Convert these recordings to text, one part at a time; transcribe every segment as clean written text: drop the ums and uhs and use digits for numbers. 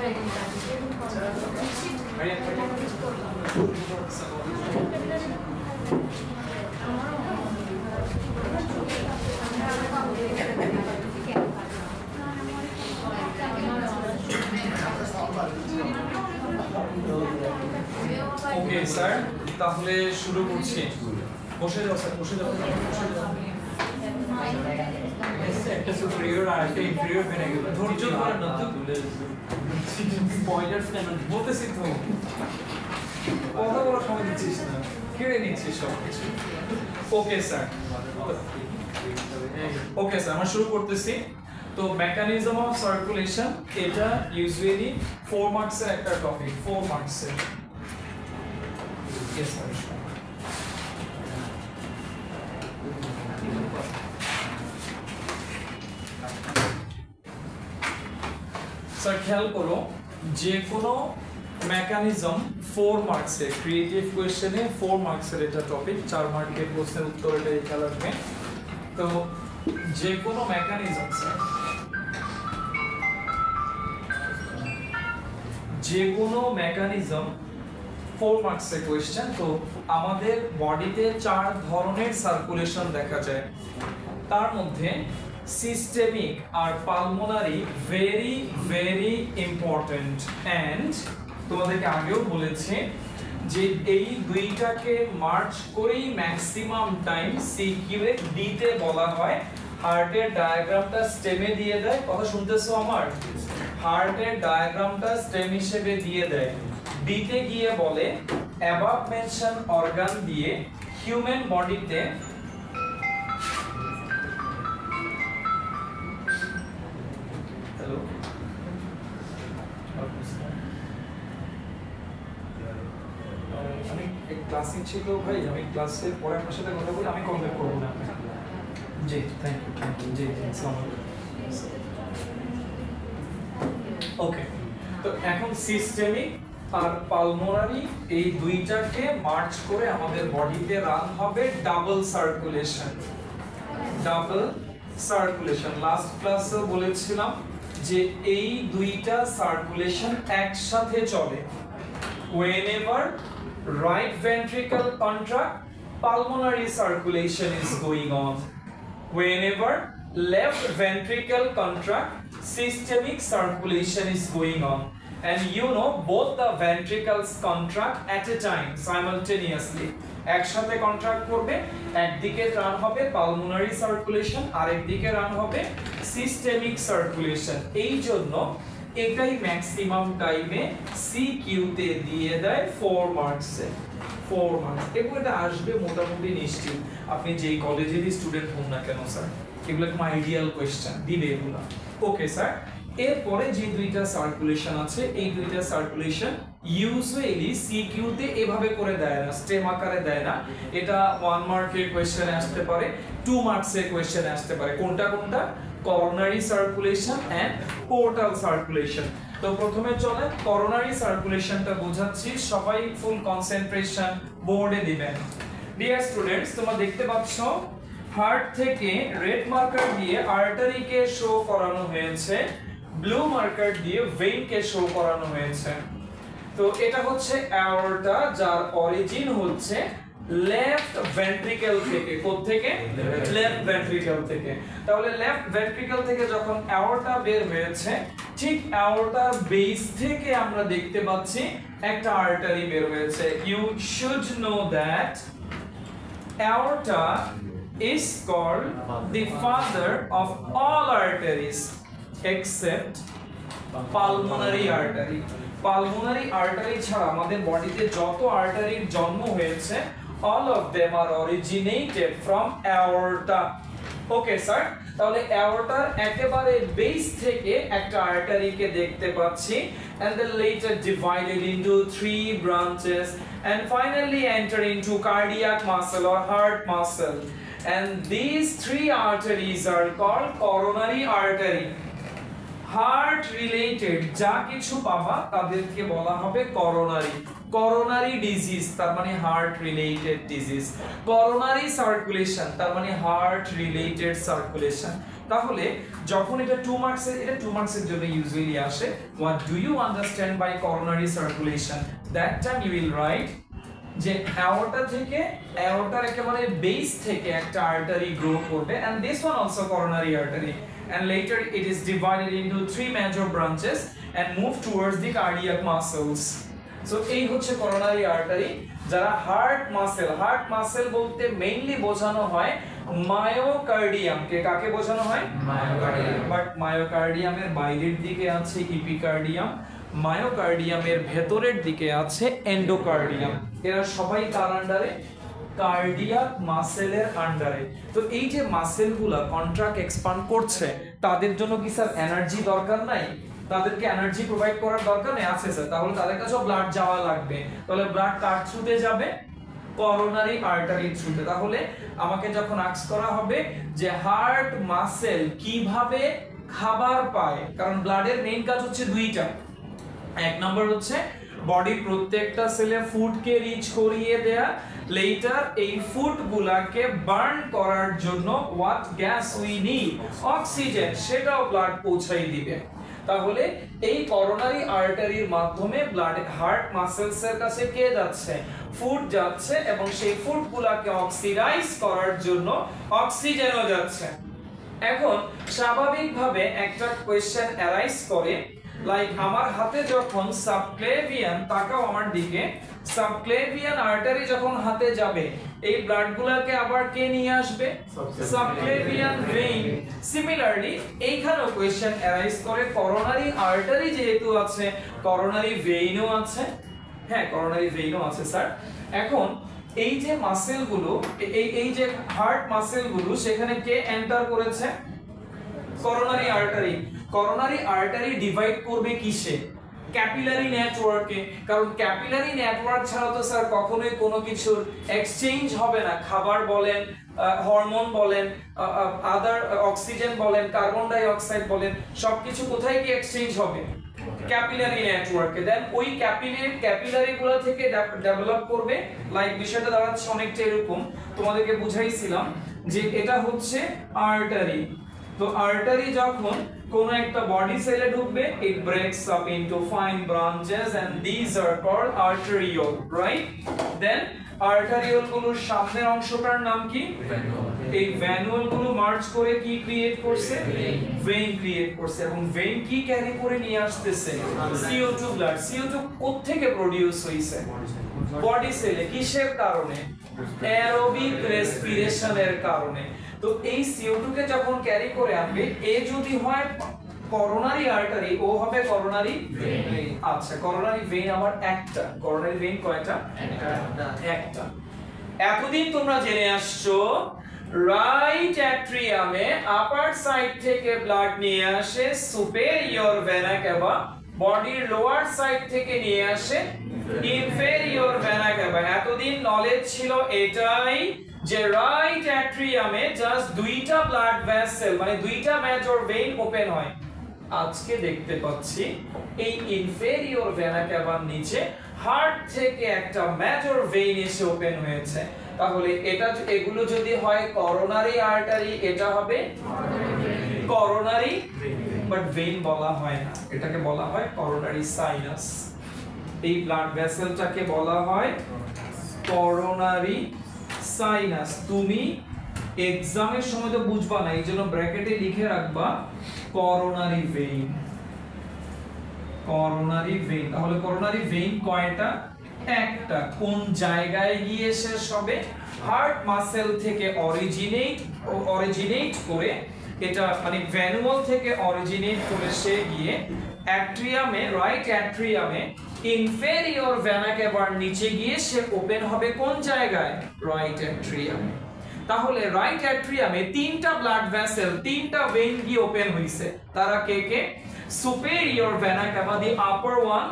Okay sir, তাহলে শুরু করছি। বসে যাও স্যার, বসে যাও। একটা সুপিরিয়র আর একটা ইনফেরিয়র বেনে গেল। ধৈর্য ধরে না তো, স্পয়লারস কেন বলতেছি তো, কথা বলার সময় দিচ্ছিস না, কেড়ে নিচ্ছিস সব কিছু। ওকে স্যার, ওকে স্যার, আমরা শুরু করতেছি। তো মেকানিজম অফ সার্কুলেশন, এটা ইউজুয়ালি 4 মার্কসের একটা টপিক, 4 মার্কসের। Yes sir. স্যার খেয়াল করো, যে কোনো মেকানিজম 4 মার্কসের, ক্রিয়েটিভ কোয়েশ্চেনে 4 মার্কসের এটা টপিক, 4 মার্কের প্রশ্নের উত্তর এটা খেয়াল রাখবে। তো যে কোনো মেকানিজম স্যার, যে কোনো মেকানিজম 4 মার্কসের কোয়েশ্চেন। তো আমাদের বডিতে 4 ধরনের সার্কুলেশন দেখা যায়, তার মধ্যে সিস্টেমিক আর pulmonary very very important. And তোমাদেরকে আগেও বলেছি যে এই দুইটাকে মার্চ করেই ম্যাক্সিমাম টাইম সিকিউ এ ডিতে বলা হয়। হার্টের ডায়াগ্রামটা স্টেমে দিয়ে দেয়, কথা শুনতেছো আমার? হার্টের ডায়াগ্রামটা স্টেম হিসেবে দিয়ে দেয়, ডিতে গিয়ে বলে অ্যাবাভ মেনশন অর্গান দিয়ে হিউম্যান বডিতে ক্লাসিং ছিল ভাই, আমি ক্লাসের পরে আপনার সাথে কথা বলি, আমি কল ব্যাক করবো না। জি থ্যাংক ইউ, জি আসসালামু আলাইকুম। ওকে, তো এখন সিস্টেমিক আর পালমোনারি এই দুইটাকে মার্চ করে আমাদের বডিতে রান হবে double circulation. Double circulation last ক্লাসে বলেছিলাম যে এই দুইটা সার্কুলেশন একসাথে চলে। whenever right ventricle contract, pulmonary circulation is going on. Whenever left ventricle contract, systemic circulation is going on. And you know both the ventricles contract at a time simultaneously. একসাথে contract করবে, একদিকে run হবে pulmonary circulation আর একদিকে run হবে systemic circulation. এই জন্য এটাই maximum টাইমে সিকিউ তে দিয়ে দেয় 4 মার্কসে। 4 মার্কস এবং এটা আসবে মোটামুটি নিশ্চিত, আপনি যেই কলেজেরই স্টুডেন্ট হন না কেন স্যার, এগুলো একদম আইডিয়াল কোয়েশ্চেন দিবে এগুলো। ওকে স্যার, এরপরে যে দুইটা সার্কুলেশন আছে, এই দুইটা সার্কুলেশন ইউজুয়ালি সিকিউ তে এভাবে করে দেয় না, স্টেম আকারে দেয় না। এটা 1 মার্কের কোয়েশ্চেনে আসতে পারে, 2 মার্কসের কোয়েশ্চেনে আসতে পারে। কোনটা কোনটা? coronary circulation and portal circulation। তো প্রথমে চলে coronary circulationটা বোঝাচ্ছি, সবাই ফুল কনসেন্ট্রেশন বোর্ডে দিবেন। ডিয়ার স্টুডেন্টস, তোমরা দেখতে পাচ্ছ হার্ট থেকে রেড মার্কার দিয়ে আর্টারিকে শো করানো হয়েছে, ব্লু মার্কার দিয়ে ভেইনকে শো করানো হয়েছে। তো এটা হচ্ছে অ্যাওর্টা, যার অরিজিন হচ্ছে লেফট ভেন্ট্রিকল থেকে। কোথা থেকে? লেফট ভেন্ট্রিকল থেকে। তাহলে লেফট ভেন্ট্রিকল থেকে যখন অ্যাওর্টা বের হয়েছে, ঠিক অ্যাওর্টার বেস থেকে আমরা দেখতে পাচ্ছি একটা আর্টারি বের হয়েছে। You should know that aorta is called the father of all arteries except pulmonary artery. Pulmonary artery ছাড়া আমাদের বডিতে যত আর্টারির জন্ম হয়েছে, all of them are originated from aorta. Okay sir, তাহলে অ্যাওর্টার একেবারে বেস থেকে একটা আর্টারিকে দেখতে পাচ্ছি, and then later divided into 3 branches and finally enter into cardiac muscle or heart muscle, and these 3 arteries are called coronary artery. Heart related যা কিছু পাবা তাদেরকে বলা হবে করোনারি। করোনারি ডিজিজ তার মানে heart related disease, coronary circulation তার মানে হার্ট রিলেটেড সার্কুলেশন। তাহলে যখন এটা 2 মার্কসের, এটা 2 মার্কসের জন্য ইউজুয়ালি আসে, what do you understand by coronary circulation, that time you will write যে অ্যাওর্টা থেকে, অ্যাওর্টার একেবারে বেস থেকে একটা আর্টারি গ্রো করবে, and this one also coronary artery, and later it is divided into 3 major branches and move towards the cardiac muscles. So এই হচ্ছে coronary artery। যারা হার্ট মাসেল বলতে মেইনলি বোঝানো হয় মায়োকার্ডিয়াম কে, কাকে বোঝানো হয়? মায়োকার্ডিয়াম। বাট মায়োকার্ডিয়ামের বাইরের দিকে আছে ইপিকার্ডিয়াম, মায়োকার্ডিয়ামের ভেতরের দিকে আছে এন্ডোকার্ডিয়াম। এরা সবাই কার আন্ডারে? কার্ডিয়াক মাসেলের আন্ডারে। তো এই যে মাসেলগুলা কন্ট্রাক্ট এক্সপান্ড করছে, তাদের জন্য কি স্যার এনার্জি দরকার নাই? তাদেরকে এনার্জি প্রোভাইড করার দরকার নেই? আছে স্যার। তাহলে তাদের কাছেও ব্লাড যাওয়া লাগবে। তাহলে ব্লাড কার থ্রুতে যাবে? করোনারি আর্টারি থ্রুতে। তাহলে আমাকে যখন আস্ক করা হবে যে হার্ট মাসেল কিভাবে খাবার পায়, কারণ ব্লাডের মেইন কাজ হচ্ছে দুইটা। এক নম্বর হচ্ছে বডির প্রত্যেকটা সেলে ফুডকে রিচ করিয়ে দেয়া, লেটার এই ফুড গুলাকে বার্ন করার জন্য what gas we need, oxygen, সেটাও ব্লাড পৌঁছাই দিবে। তাহলে এই করোনারি আর্টারির মাধ্যমে ব্লাড হার্ট মাসেলস এর কাছে কে যাচ্ছে? ফুড যাচ্ছে, এবং সেই ফুড গুলাকে অক্সিডাইজ করার জন্য অক্সিজেনও যাচ্ছে। এখন স্বাভাবিকভাবে একটা কোশ্চেন অ্যারাইজ করে, লাইক আমার হাতে যখন সাবক্লেভিয়ান, তাকাও আমার দিকে, সাবক্লেভিয়ান আর্টারি যখন হাতে যাবে, এই ব্লাডগুলোকে আবার কে নিয়ে আসবে? Subclavian vein. সিমিলারলি এইখানেও কোশ্চেন অ্যারাইজ করে, করোনারি আর্টারি যেহেতু আছে, করোনারি ভেইনও আছে। হ্যাঁ, করোনারি ভেইনও আছে স্যার। এখন এই যে মাসেলগুলো, এই যে হার্ট মাসেলগুলো, সেখানে কে এন্টার করেছে? Coronary artery. Coronary artery divide করবে কিসে? ক্যাপিলারি নেটওয়ার্কে। কারণ ক্যাপিলারি নেটওয়ার্ক ছাড়া তো স্যার কখনোই কোনো কিছুর এক্সচেঞ্জ হবে না। খাবার বলেন, হরমোন বলেন, আদার অক্সিজেন বলেন, কার্বন ডাই অক্সাইড বলেন, সবকিছু কোথায় কি এক্সচেঞ্জ হবে? ক্যাপিলারি নেটওয়ার্কে। দেন ওই ক্যাপিলারি গুলো থেকে ডেভেলপ করবে। লাইক বিষয়টা দাঁড়াচ্ছে অনেকটা এরকম, তোমাদেরকে বুঝাইছিলাম যে এটা হচ্ছে আর্টারি। তো আর্টারি যখন কোন একটা বডি সেলে ঢুকবে, it breaks up into fine branches and these are called arteriole, right? Then arteriole গুলোর সামনের অংশটার নাম কি? এই ভ্যানুয়াল গুলো মার্জ করে কি ক্রিয়েট করছে? ভেইন ক্রিয়েট করছে। এবং ভেইন কি ক্যারি করে নিয়ে আসতেছে? CO2 blood. CO2 কোথা থেকে প্রোডিউস হইছে? বডি সেলে। কিসের কারণে? অ্যারোবিক রেসপিরেশনের কারণে। তো এই CO2 কে যখন ক্যারি করে আনবে, এ যদি হয় করোনারি আর্টারি, ও হবে করোনারি ভেইন। আচ্ছা, করোনারি ভেইন আমার একটা। করোনারি ভেইন কয়টা? একটা। এতদিন তোমরা জেনে আসছো রাইট অ্যাট্রিয়ামে আপার সাইড থেকে ব্লাড নিয়ে আসে সুপেরিয়র ভেনা ক্যাভা, বডির লোয়ার সাইড থেকে নিয়ে আসে ইনফেরিয়র ভেনা ক্যাভা। এতদিন নলেজ ছিল এটাই যে রাইট অ্যাট্রিয়ামে জাস্ট দুইটা ব্লাড ভেসেল, মানে দুইটা মেজর ভেইন ওপেন হয়। আজকে দেখতে পাচ্ছি এই ইনফেরিয়র ভেনা ক্যাভার নিচে হার্ট থেকে একটা মেজর ভেইন এসে ওপেন হয়েছে। তাহলে এটা, এগুলো যদি হয় করোনারি আর্টারি, এটা হবে করোনারি, বাট ভেইন বলা হয় না, এটাকে বলা হয় করোনারি সাইনাস। এই ব্লাড ভেসেলটাকে বলা হয় করোনারি সাইনাস। তুমি এক্সামের সময় তো বুঝবা না, এইজন্য ব্র্যাকেটে লিখে রাখবা করোনারি ভেইন। Coronary vein. তাহলে করোনারি ভেইন কয়টা? একটা। কোন জায়গায় গিয়ে শেষ হবে? হার্ট মাসেল থেকে অরিজিনেট করে, এটা মানে ভ্যানুয়াল থেকে অরিজিনেট করে সে গিয়ে অ্যাট্রিয়ামে, রাইট অ্যাট্রিয়ামে ইনফেরিয়র ভেনা ক্যাভার নিচে গিয়ে সে ওপেন হবে কোন জায়গায়? রাইট অ্যাট্রিয়ামে। তাহলে রাইট অ্যাট্রিয়ামে তিনটা ব্লাড ভেসেল, তিনটা ভেইন গিয়ে ওপেন হইছে। তারা কে কে? সুপেরিয়র ভেনা ক্যাভা, দি আপার one,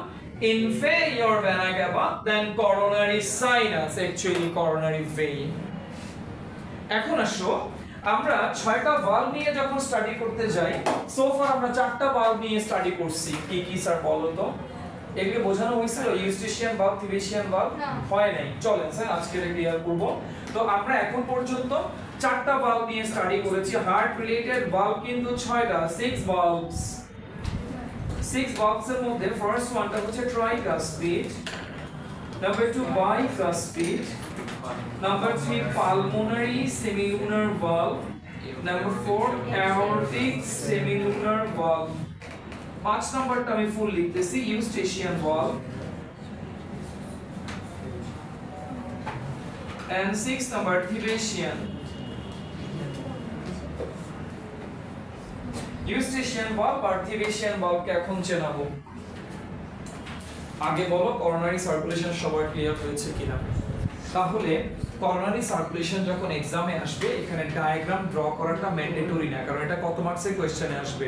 inferior vena cava, then coronary sinus, actually coronary vein. এখন আসো আমরা 6টা ভালভ নিয়ে যখন স্টাডি করতে যাই, সো ফার আমরা 4টা ভালভ নিয়ে স্টাডি করছি। কি কি স্যার বলো তো? এগুলো বোঝানো হয়েছিল ইউস্টেশিয়ান ভালভ থিবেশিয়ান ভালভ হয় নাই চলেন স্যার আজকে ক্লিয়ার করব তো আমরা এখন পর্যন্ত চারটা ভালভ নিয়ে স্টাডি করেছি হার্ট রিলেটেড ভালভ কিন্তু 6টা 6 ভালভস 6 ভালভস এর মধ্যে ফার্স্ট ওয়ানটা হচ্ছে tricuspid number 2 bicuspid number 3 pulmonary semilunar valve number 4 aortic semilunar valve 5 নাম্বারটা আমি ফুল লিখতেছি Eustachian valve and 6 number Thebesian Eustachian valve আর থিবেশিয়ান ভালভকে এখন চেনাবো আগে বলো করোনারি সার্কুলেশন সবার ক্লিয়ার হয়েছে কিনা তাহলে করোনারি সার্কুলেশন যখন এক্সামে আসবে এখানে ডায়াগ্রাম ড্র করাটা ম্যান্ডেটরি না কারণ এটা কত মার্কসের কোশ্চেনে আসবে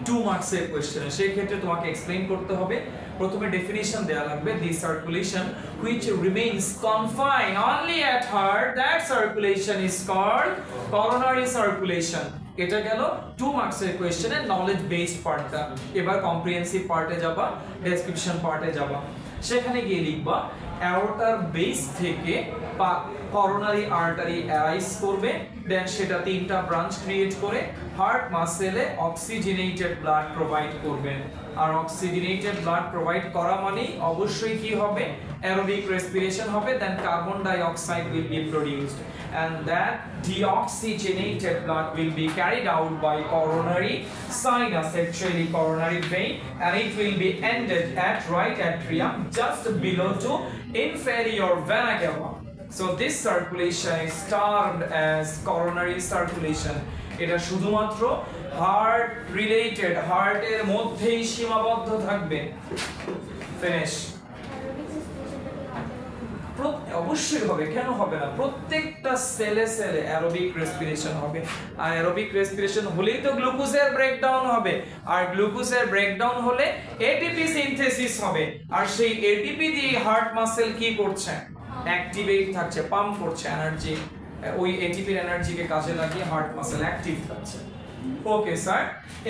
2 মার্কসের কোশ্চেনে সেই ক্ষেত্রে তোমাকে এক্সপ্লেইন করতে হবে প্রথমে ডেফিনিশন দেয়া লাগবে দি circulation which remains confined only at heart that circulation is called coronary circulation এটা গেল 2 মার্কসের কোশ্চেনে নলেজ বেসড পার্টটা এবার কম্প্রিহেনসিভ পার্টে যাবা ডেসক্রিপশন পার্টে যাবা সেখানে গিয়ে লিখবা অ্যাওর্টার বেস থেকে করোনারি আর্টারি অ্যারাইজ করবে দেন সেটা তিনটা ব্রাঞ্চ ক্রিয়েট করে হার্ট মাসেলে অক্সিজেনেটেড ব্লাড প্রোভাইড করবে আর অক্সিজেনেটেড ব্লাড প্রোভাইড করা মানে অবশ্যই কি হবে অ্যারোবিক রেসপিরেশন হবে দেন carbon die oxide will be produced and that deoxygenated blood will be carried out by coronary sinus actually coronary vein and it will be ended at right atrium just below to inferior vena cava so this circulation is termed as coronary circulation এটা শুধুমাত্র heart related হার্টের মধ্যেই সীমাবদ্ধ থাকবে finish অবশ্যই হবে কেন হবে না প্রত্যেকটা সেলে সেলে অ্যারোবিক রেসপিরেশন হবে আর অ্যারোবিক রেসপিরেশন হলেই তো গ্লুকোজের ব্রেকডাউন হবে আর গ্লুকোজের ব্রেকডাউন হলে এটিপি সিনথেসিস হবে আর সেই এটিপি দিয়ে হার্ট মাসেল কি করছে অ্যাক্টিভেট থাকছে পাম্প করছে এনার্জি ওই এটিপির এনার্জিকে কাজে লাগিয়ে হার্ট মাসেল অ্যাক্টিভ থাকছে ওকে স্যার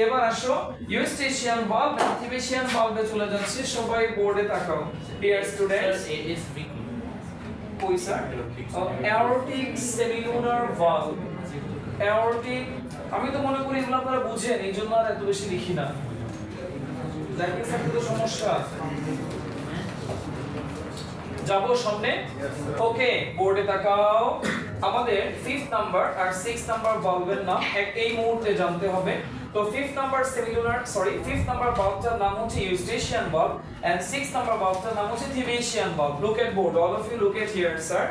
এবার আসো ইউস্টেশিয়ান ভালভ আর থিবেশিয়ান ভালভে চলে যাচ্ছে সবাই বোর্ডে তাকাও ডিয়ার স্টুডেন্টস কই sir aortic semilunar valve aortic আমি তো মনে করি এগুলো আপনারা বুঝেন এইজন্য আর এত বেশি লিখি না দেখেন স্যার তো সমস্যা যাবো সামনে ওকে বোর্ডে তাকাও আমাদের 5th নাম্বার আর 6th নাম্বার ভালভের নাম এই মুহূর্তে জানতে হবে তো 5th number semilunar 5th number ভালভটার নাম হচ্ছে Eustachian valve and 6th number ভালভটার নাম হচ্ছে Thebesian valve look at board all of you look at here sir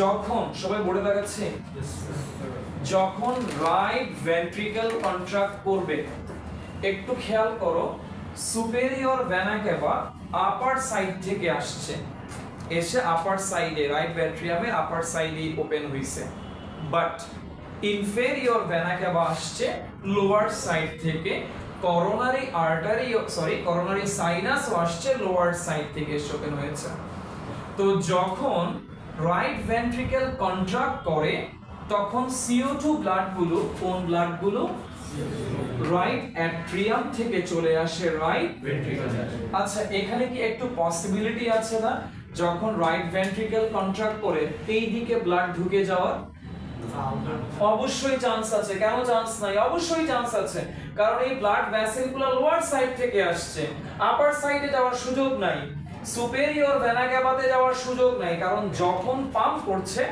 যখন সবাই বোর্ডে তাকাচ্ছে যখন রাইট ভেন্ট্রিকল কন্ট্রাক্ট করবে একটু খেয়াল করো সুপেরিয়র ভেনা ক্যাভা আপার সাইড থেকে আসছে এসে আপার সাইডে রাইট ভেন্ট্রিয়ামের আপার সাইডে ওপেন হইছে বাট ইনফেরিয়র ভেনা ক্যাভা আসছে লোয়ার সাইড থেকে করোনারি আর্টারি করোনারি সাইনাস আসছে লোয়ার সাইড থেকে ওপেন হয়েছে তো যখন রাইট ভেন্ট্রিকল কন্ট্রাক্ট করে তখন CO2 ব্লাডগুলো কোন ব্লাডগুলো রাইট অ্যাট্রিয়াম থেকে চলে আসে রাইট ভেন্ট্রিকল আচ্ছা এখানে কি একটু পসিবিলিটি আছে না যখন রাইট ভেন্ট্রিকল কন্ট্রাক্ট করে এই দিকে ব্লাড ঢুকে যাওয়ার অবশ্যই চান্স আছে কেন চান্স নাই অবশ্যই চান্স আছে কারণ এই ব্লাড ভেসেলগুলো লোয়ার সাইড থেকে আসছে আপার সাইডে যাওয়ার সুযোগ নাই সুপেরিয়র ভেনা ক্যাভাতে যাওয়ার সুযোগ নাই কারণ যখন পাম্প করছে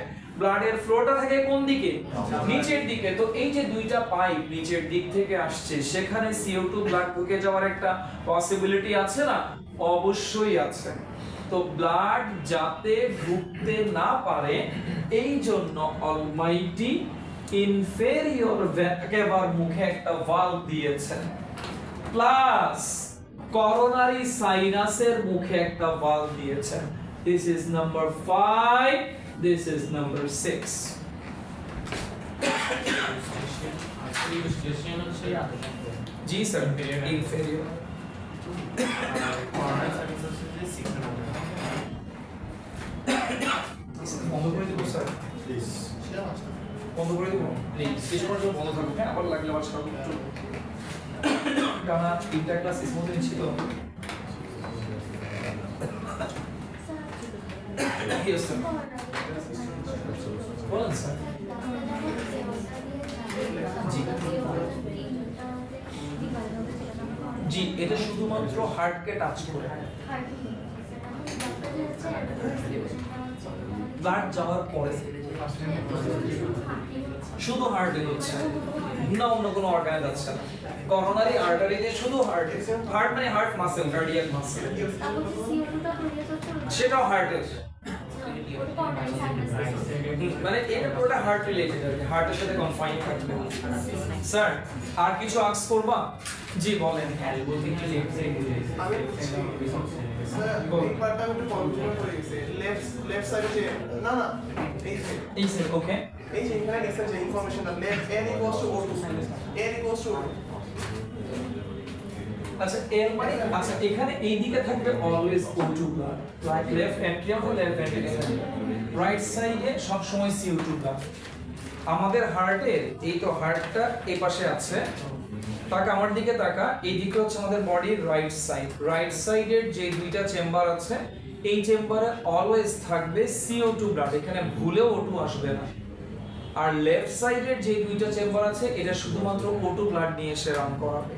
ব্লাডের ফ্লোটা থাকে কোন দিকে নিচের দিকে তো এই যে দুইটা পাইপ নিচের দিক থেকে আসছে সেখানে CO2 ব্লাড ঢুকে যাওয়ার একটা পসিবিলিটি আছে না অবশ্যই আছে তো ব্লাড যাতে ঢুকতে না পারে এই জন্য অলমাইটি ইনফেরিয়র ভেনা ক্যাভার মুখে একটা ভালভ দিয়েছেন প্লাস করোনারি সাইনাসের মুখে একটা ভালভ দিয়েছেন this is number 5 this is number 6 जी सर inferior বন্ধ করে দেব স্যার প্লিজ বন্ধ করে দেব প্লিজ কিছুক্ষণ জন্য বন্ধ থাকুক হ্যাঁ আবার লাগলে আবার সব একটু টানা তিনটা ক্লাস স্মুথলি ছিল ইয়েস স্যার বলেন স্যার জি জি এটা শুধুমাত্র হার্টকে টাচ করে ব্লাড যাওয়ার পরে শুধু হার্টে হচ্ছে না অন্য কোনো অর্গানে যাচ্ছে না করোনারি আর্টারিতে শুধু হার্ট হার্ট মানে হার্ট মাসেল কার্ডিয়াক মাসেল সেটাও হার্টের মানে এটা পুরোটা হার্ট রিলেটেড আর কি হার্টের সাথে কনফাইন থাকবে স্যার আর কিছু আস্ক করবা জি বলেন আমি স্যার এই পার্টটা একটু কনফিউজ হয়ে গেছে লেফট সাইডে যে না এই স্যার ওকে এই যে এখানে গেছে যে ইনফরমেশনটা left n equals to O2 n equals to আচ্ছা এর মানে আচ্ছা এখানে এই দিকে থাকবে always O2 blood right left atrium ও লেফট ভেন্ট্রিকেল রাইট সাইডে সব সময় CO2 ব্লাড আমাদের হার্টের এই তো হার্টটা এই পাশে আছে তাকা আমার দিকে তাকা এই দিকে হচ্ছে আমাদের বডির রাইট সাইডের যে দুইটা চেম্বার আছে এই চেম্বারে অলওয়েজ থাকবে CO2 ব্লাড এখানে ভুলেও O2 আসবে না আর লেফট সাইডের যে দুইটা চেম্বার আছে এটা শুধুমাত্র O2 ব্লাড নিয়ে এসে রান করাবে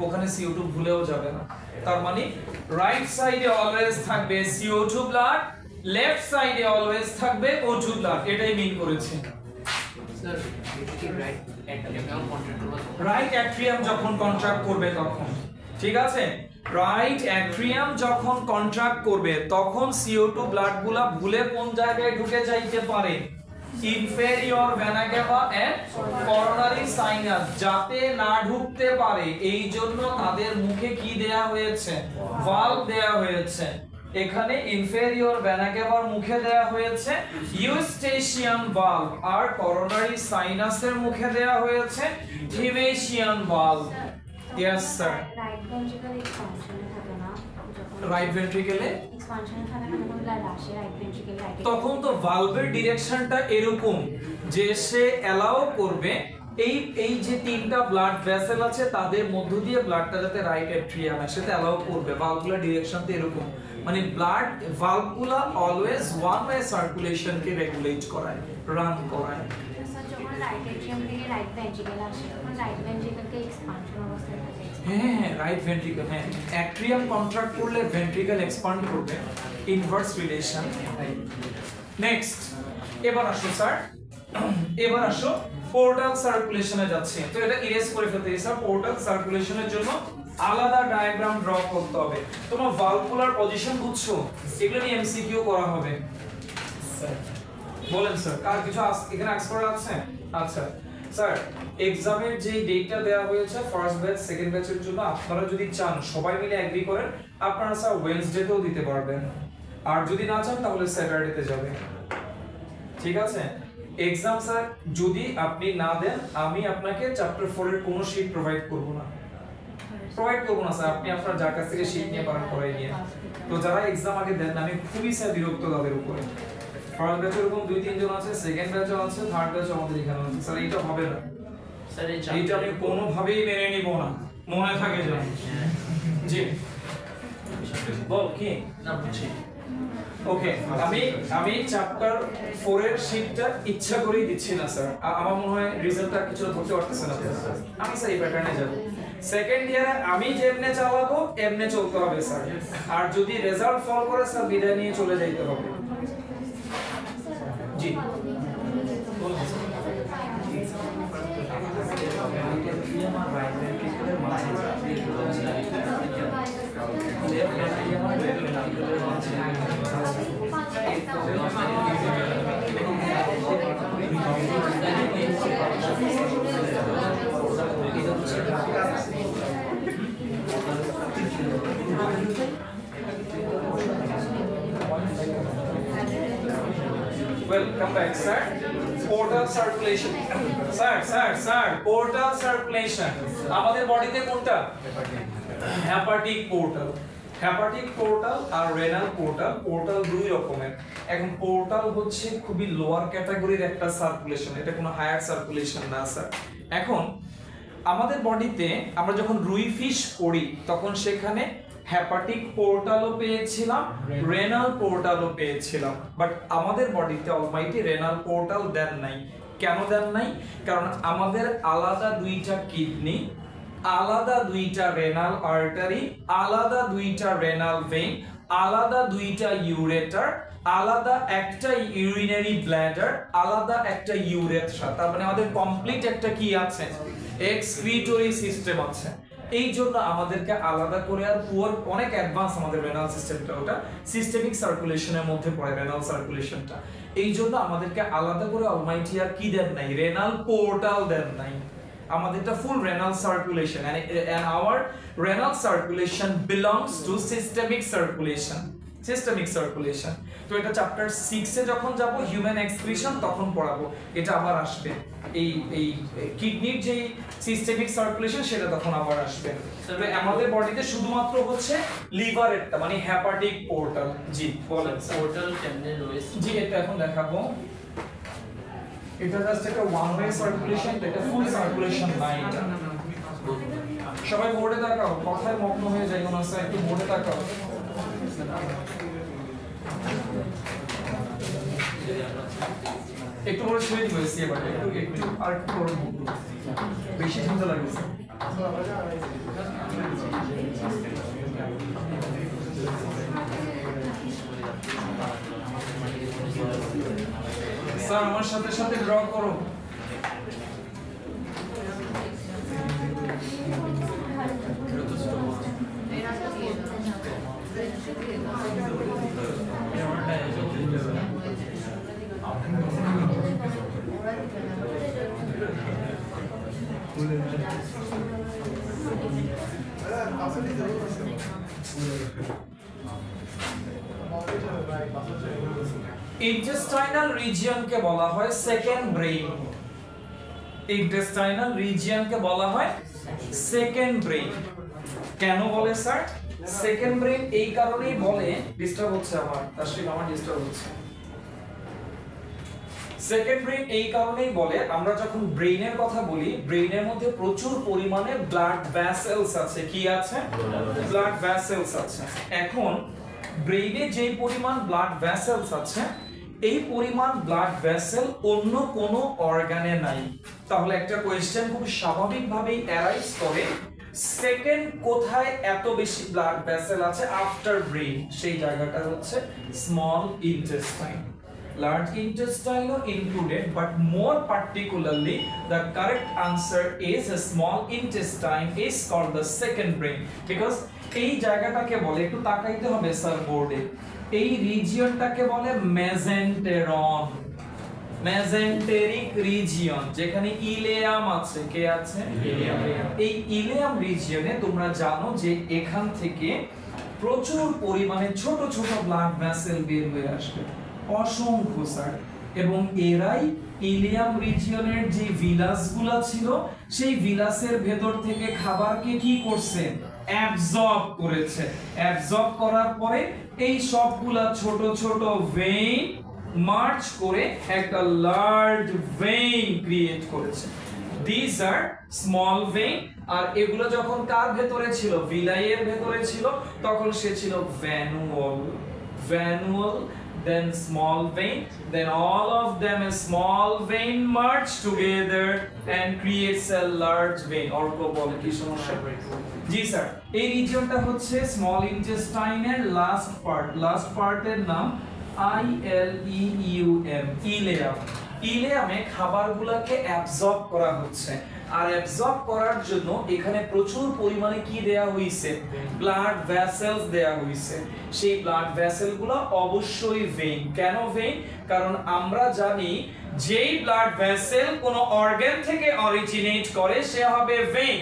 ওখানে CO2 ভুলেও যাবে না তার মানে রাইট সাইডে অলওয়েজ থাকবে CO2 ব্লাড লেফট সাইডে অলওয়েজ থাকবে O2 ব্লাড এটাই মিন করেছে স্যার কি রাইট অ্যাট্রিয়াম যখন কন্ট্রাক্ট করবে তখন ঠিক আছে রাইট অ্যাট্রিয়াম যখন কন্ট্রাক্ট করবে তখন CO2 ব্লাডগুলা ভুলে কোন জায়গায় ঢুকে যাইতে পারে inferior vena cava and coronary sinus যাতে না ঢুকতে পারে এই জন্য তাদের মুখে কি দেয়া হয়েছে ভালভ দেয়া হয়েছে এখানে ইনফেরিয়র ভেনা ক্যাভার মুখে দেয়া হয়েছে ইউস্টেশিয়ান ভালভ আর করোনারি সাইনাসের মুখে দেয়া হয়েছে Thebesian valve yes sir right ventricle এক্সপানশনে থাকে না রাইট ভেন্ট্রিকেলে এক্সপানশনে থাকে না তখন ব্লাড আসে রাইট ভেন্ট্রিকেল রাইট তখন তো ভালভের ডিরেকশনটা এরকম যে সে অ্যালাউ করবে এই যে তিনটা ব্লাড ভেসেল আছে তাদের মধ্য দিয়ে ব্লাডটা যাতে রাইট অ্যাট্রিয়ামে সেটা অ্যালাউ করবে ভালভগুলোর ডিরেকশনটা এরকম মানে ব্লাড ভালভগুলো অলওয়েজ ওয়ান ওয়ে সার্কুলেশনকে রেগুলেট করায় রান করায় স্যার যখন রাইট অ্যাট্রিয়াম থেকে রাইট ভেন্ট্রিকেল আসে তখন রাইট ভেন্ট্রিকেলকে এক্সপানশন অবস্থায় থাকে হ্যাঁ রাইট ভেন্ট্রিকেল হ্যাঁ অ্যাট্রিয়াম কন্ট্রাক্ট করলে ভেন্ট্রিকেল এক্সপান্ড করবে ইনভার্স রিলেশন নেক্সট এবার আসো স্যার এবার আসো পোর্টাল সার্কুলেশনে যাচ্ছে তো এটা ইরেজ করে ফেলতে স্যার পোর্টাল সার্কুলেশনের জন্য আলাদা ডায়াগ্রাম ড্র করতে হবে তোমরা ভালভুলার পজিশন বুঝছো এগুলো নিয়ে এমসিকিউ করা হবে স্যার বলেন স্যার কার কিছু এখানে আস্ক করা আছে আচ্ছা স্যার এক্সামের যে ডেটটা দেওয়া হয়েছে ফার্স্ট ব্যাচ সেকেন্ড ব্যাচের জন্য আপনারা যদি চান সবাই মিলে এগ্রি করেন আপনারা স্যার ওয়েডনেসডেতেও দিতে পারবেন আর যদি না চান তাহলে স্যাটারডেতে যাবে ঠিক আছে এক্সাম স্যার যদি আপনি না দেন আমি আপনাকে চ্যাপ্টার 4 এর কোনো শীট প্রোভাইড করব না স্যার আপনি আপনার যার কাছ থেকে শীট নিয়ে পারেন করাই নিয়ে তো যারা এক্সাম আগে দেন আমি খুবই স্যার বিরক্ত তাদের উপরে ফার্স্ট ব্যাচে এরকম 2-3 জন আছে সেকেন্ড ব্যাচে আছে থার্ড ব্যাচে আমাদের এখানে আছে স্যার এটা হবে না স্যার এইটা আমি কোনোভাবেই মেনে নিব না মনে থাকে যেন জি বল কি না বুঝছি ওকে আমি চ্যাপ্টার 4 এর শীটটা ইচ্ছা করেই দিচ্ছি না স্যার আমার মনে হয় রেজাল্টটা কিছু ধরতে পারতেছেন না আমি স্যার এই প্যাটার্নে যাব সেকেন্ড ইয়ারে আমি যেমনে চালাবো এমনে চলতে হবে স্যার আর যদি রেজাল্ট ফল করে স্যার বিদায় নিয়ে চলে যাইতে হবে জি Well, come back, sir. Portal circulation. Sir. Portal circulation. আমাদের বডিতে কোনটা? Hepatic portal. হেপাটিক পোর্টাল আর রেনাল পোর্টাল। পোর্টাল দুই রকমের। এখন পোর্টাল হচ্ছে খুবই লোয়ার ক্যাটাগরির একটা সার্কুলেশন। এটা কোনো হায়ার সার্কুলেশন না স্যার। এখন আমাদের বডিতে আমরা যখন রুই ফিশ করি তখন সেখানে হেপাটিক পোর্টালও পেয়েছিলাম, রেনাল পোর্টালও পেয়েছিলাম, বাট আমাদের বডিতে অলমাইটি রেনাল পোর্টাল দেন নাই। কেন দেন নাই? কারণ আমাদের আলাদা দুইটা কিডনি, আলাদা দুইটা রেনাল আর্টারি, আলাদা দুইটা রেনাল ভেইন, আলাদা দুইটা ইউরেটার, আলাদা একটা ইউরিনারি ব্ল্যাডার, আলাদা একটা ইউরেথ্রা। তার মানে আমাদের কমপ্লিট একটা কি আছে, এক্সক্রিটরি সিস্টেম আছে। এই জন্য আমাদেরকে আলাদা করে, আর পুয়ার অনেক অ্যাডভান্স আমাদের রেনাল সিস্টেমটা, ওটা সিস্টেমিক সার্কুলেশনের মধ্যে পড়ে রেনাল সার্কুলেশনটা। এই জন্য আমাদেরকে আলাদা করে অলমাইটি আর কি দেন নাই, রেনাল পোর্টাল দেন নাই। আমাদেরটা ফুল renal circulation and our renal circulation belongs to systemic circulation তো এটা চ্যাপ্টার 6 এ যখন যাব হিউম্যান এক্সক্রিশন তখন পড়াবো, এটা আবার আসবে। এই কিডনির যে সিস্টেমিক সার্কুলেশন সেটা তখন আবার আসবে। তবে আমাদের বডিতে শুধুমাত্র হচ্ছে লিভারেরটা মানে হেপাটিক পোর্টাল। জি বলেন পোর্টাল কেমনে রয়েছে? জি এটা এখন দেখাবো। এটা জাস্ট একটা ওয়ান ওয়ে সার্কুলেশন, এটা ফুল সার্কুলেশন না। এটা সবাই বোর্ডে তাকাও, কথায় মগ্ন হয়ে যাই না স্যার, একটু বোর্ডে তাকাও। একটু বড় শুয়ে দিয়েছি এবার, একটু আর একটু বড় বেশি সুন্দর লাগছে। স্যার আমার সাথে সাথে ড্র করো। ইন্টেস্টাইনাল রিজিয়নকে বলা হয় সেকেন্ড ব্রেইন। ইন্টেস্টাইনাল রিজিয়নকে বলা হয় সেকেন্ড ব্রেইন। কেন বলে স্যার সেকেন্ড ব্রেইন? এই কারণেই বলে, ডিস্টার্ব হচ্ছে আমার তাশরিফ, আমার ডিস্টার্ব হচ্ছে। সেকেন্ড ব্রেইন এই কারণেই বলে, আমরা যখন ব্রেইনের কথা বলি, ব্রেইনের মধ্যে প্রচুর পরিমাণে ব্লাড ভেসেলস আছে। কি আছে? ব্লাড ভেসেলস আছে। এখন ব্রেইনে যে পরিমাণ ব্লাড ভেসেলস আছে, এই পরিমাণ ব্লাড ভেসেল অন্য কোনো অর্গানে নাই। তাহলে একটা কোয়েশ্চেন খুব স্বাভাবিকভাবেই অ্যারাইজ করে, সেকেন্ড কোথায় এত বেশি ব্লাড ভেসেল আছে আফটার ব্রেইন? সেই জায়গাটা হচ্ছে small intestine. Large intestine included, but more particularly, the correct answer is a small intestine is called the second brain, because এই জায়গাটাকে বলে, একটু তাকাইতে হবে স্যার বোর্ডে, এই রিজিয়নটাকে বলে মেজেন্টেরন, মেজেন্টেরিক রিজিয়ন, যেখানে ইলেয়াম আছে। কে আছে? ইলেয়াম। এই ইলেয়াম রিজিয়নে তোমরা জানো যে এখান থেকে প্রচুর পরিমাণে ছোট ছোট ব্লাড ভেসেল বের হয়ে আসবে, অসংখ্য স্যার। এবং এরাই ইলিয়াম রিজিয়নের যে ভিলাসগুলো ছিল, সেই ভিলাসের ভেতর থেকে খাবারকে কি করছে? অ্যাবজর্ব করেছে। অ্যাবজর্ব করার পরে এই সবগুলা ছোট ছোট ভেইন মার্চ করে একটা লার্জ ভেইন ক্রিয়েট করেছে। These are small vein, আর এগুলো যখন কার ভেতরে ছিল? ভিলাইয়ের ভেতরে ছিল, তখন সে ছিল ভ্যানুয়াল। ভ্যানুয়াল, then small vein, then all of them a small vein merge together and creates a large vein. অর্কো বলে কি সমস্যা? জি স্যার, এই রিজিয়নটা হচ্ছে স্মল ইন্টেস্টাইনের লাস্ট পার্টের নাম ILEUM, ইলেয়াম। ইলেয়ামে খাবারগুলোকে অ্যাবজর্ব করা হচ্ছে, আর অ্যাবজর্ব করার জন্য এখানে প্রচুর পরিমাণে কি দেয়া হইছে? ব্লাড ভেসেলস দেয়া হইছে। সেই ব্লাড ভেসেলগুলো অবশ্যই ভেইন। কেন ভেইন? কারণ আমরা জানি যেই ব্লাড ভেসেল কোন অর্গান থেকে অরিজিনেট করে সে হবে ভেইন,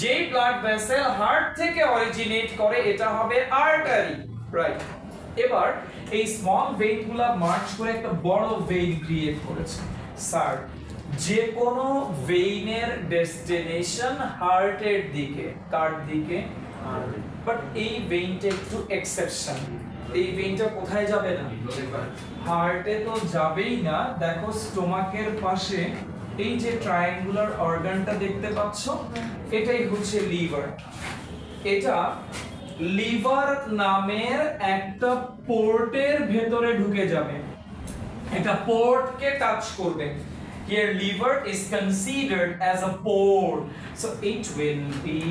যেই ব্লাড ভেসেল হার্ট থেকে অরিজিনেট করে এটা হবে আর্টারি, রাইট? এবার এই স্মল ভেইনগুলো মার্চ করে একটা বড় ভেইন ক্রিয়েট করেছে। স্যার যে কোনো ভেইনের ডেস্টিনেশন হার্টের দিকে। কার দিকে? বাট এই ভেইনটা একটু এক্সেপশন। এই ভেইনটা কোথায় যাবে না? হার্টে তো যাবেই না। দেখো স্টোমাকের পাশে এই যে ট্রায়াঙ্গুলার অর্গানটা দেখতে পাচ্ছ, এটাই হচ্ছে লিভার। এটা লিভার নামের একটা পোর্টের ভেতরে ঢুকে যাবে, একটা পোর্টকে টাচ করবে। Here liver is considered as a port, so it will be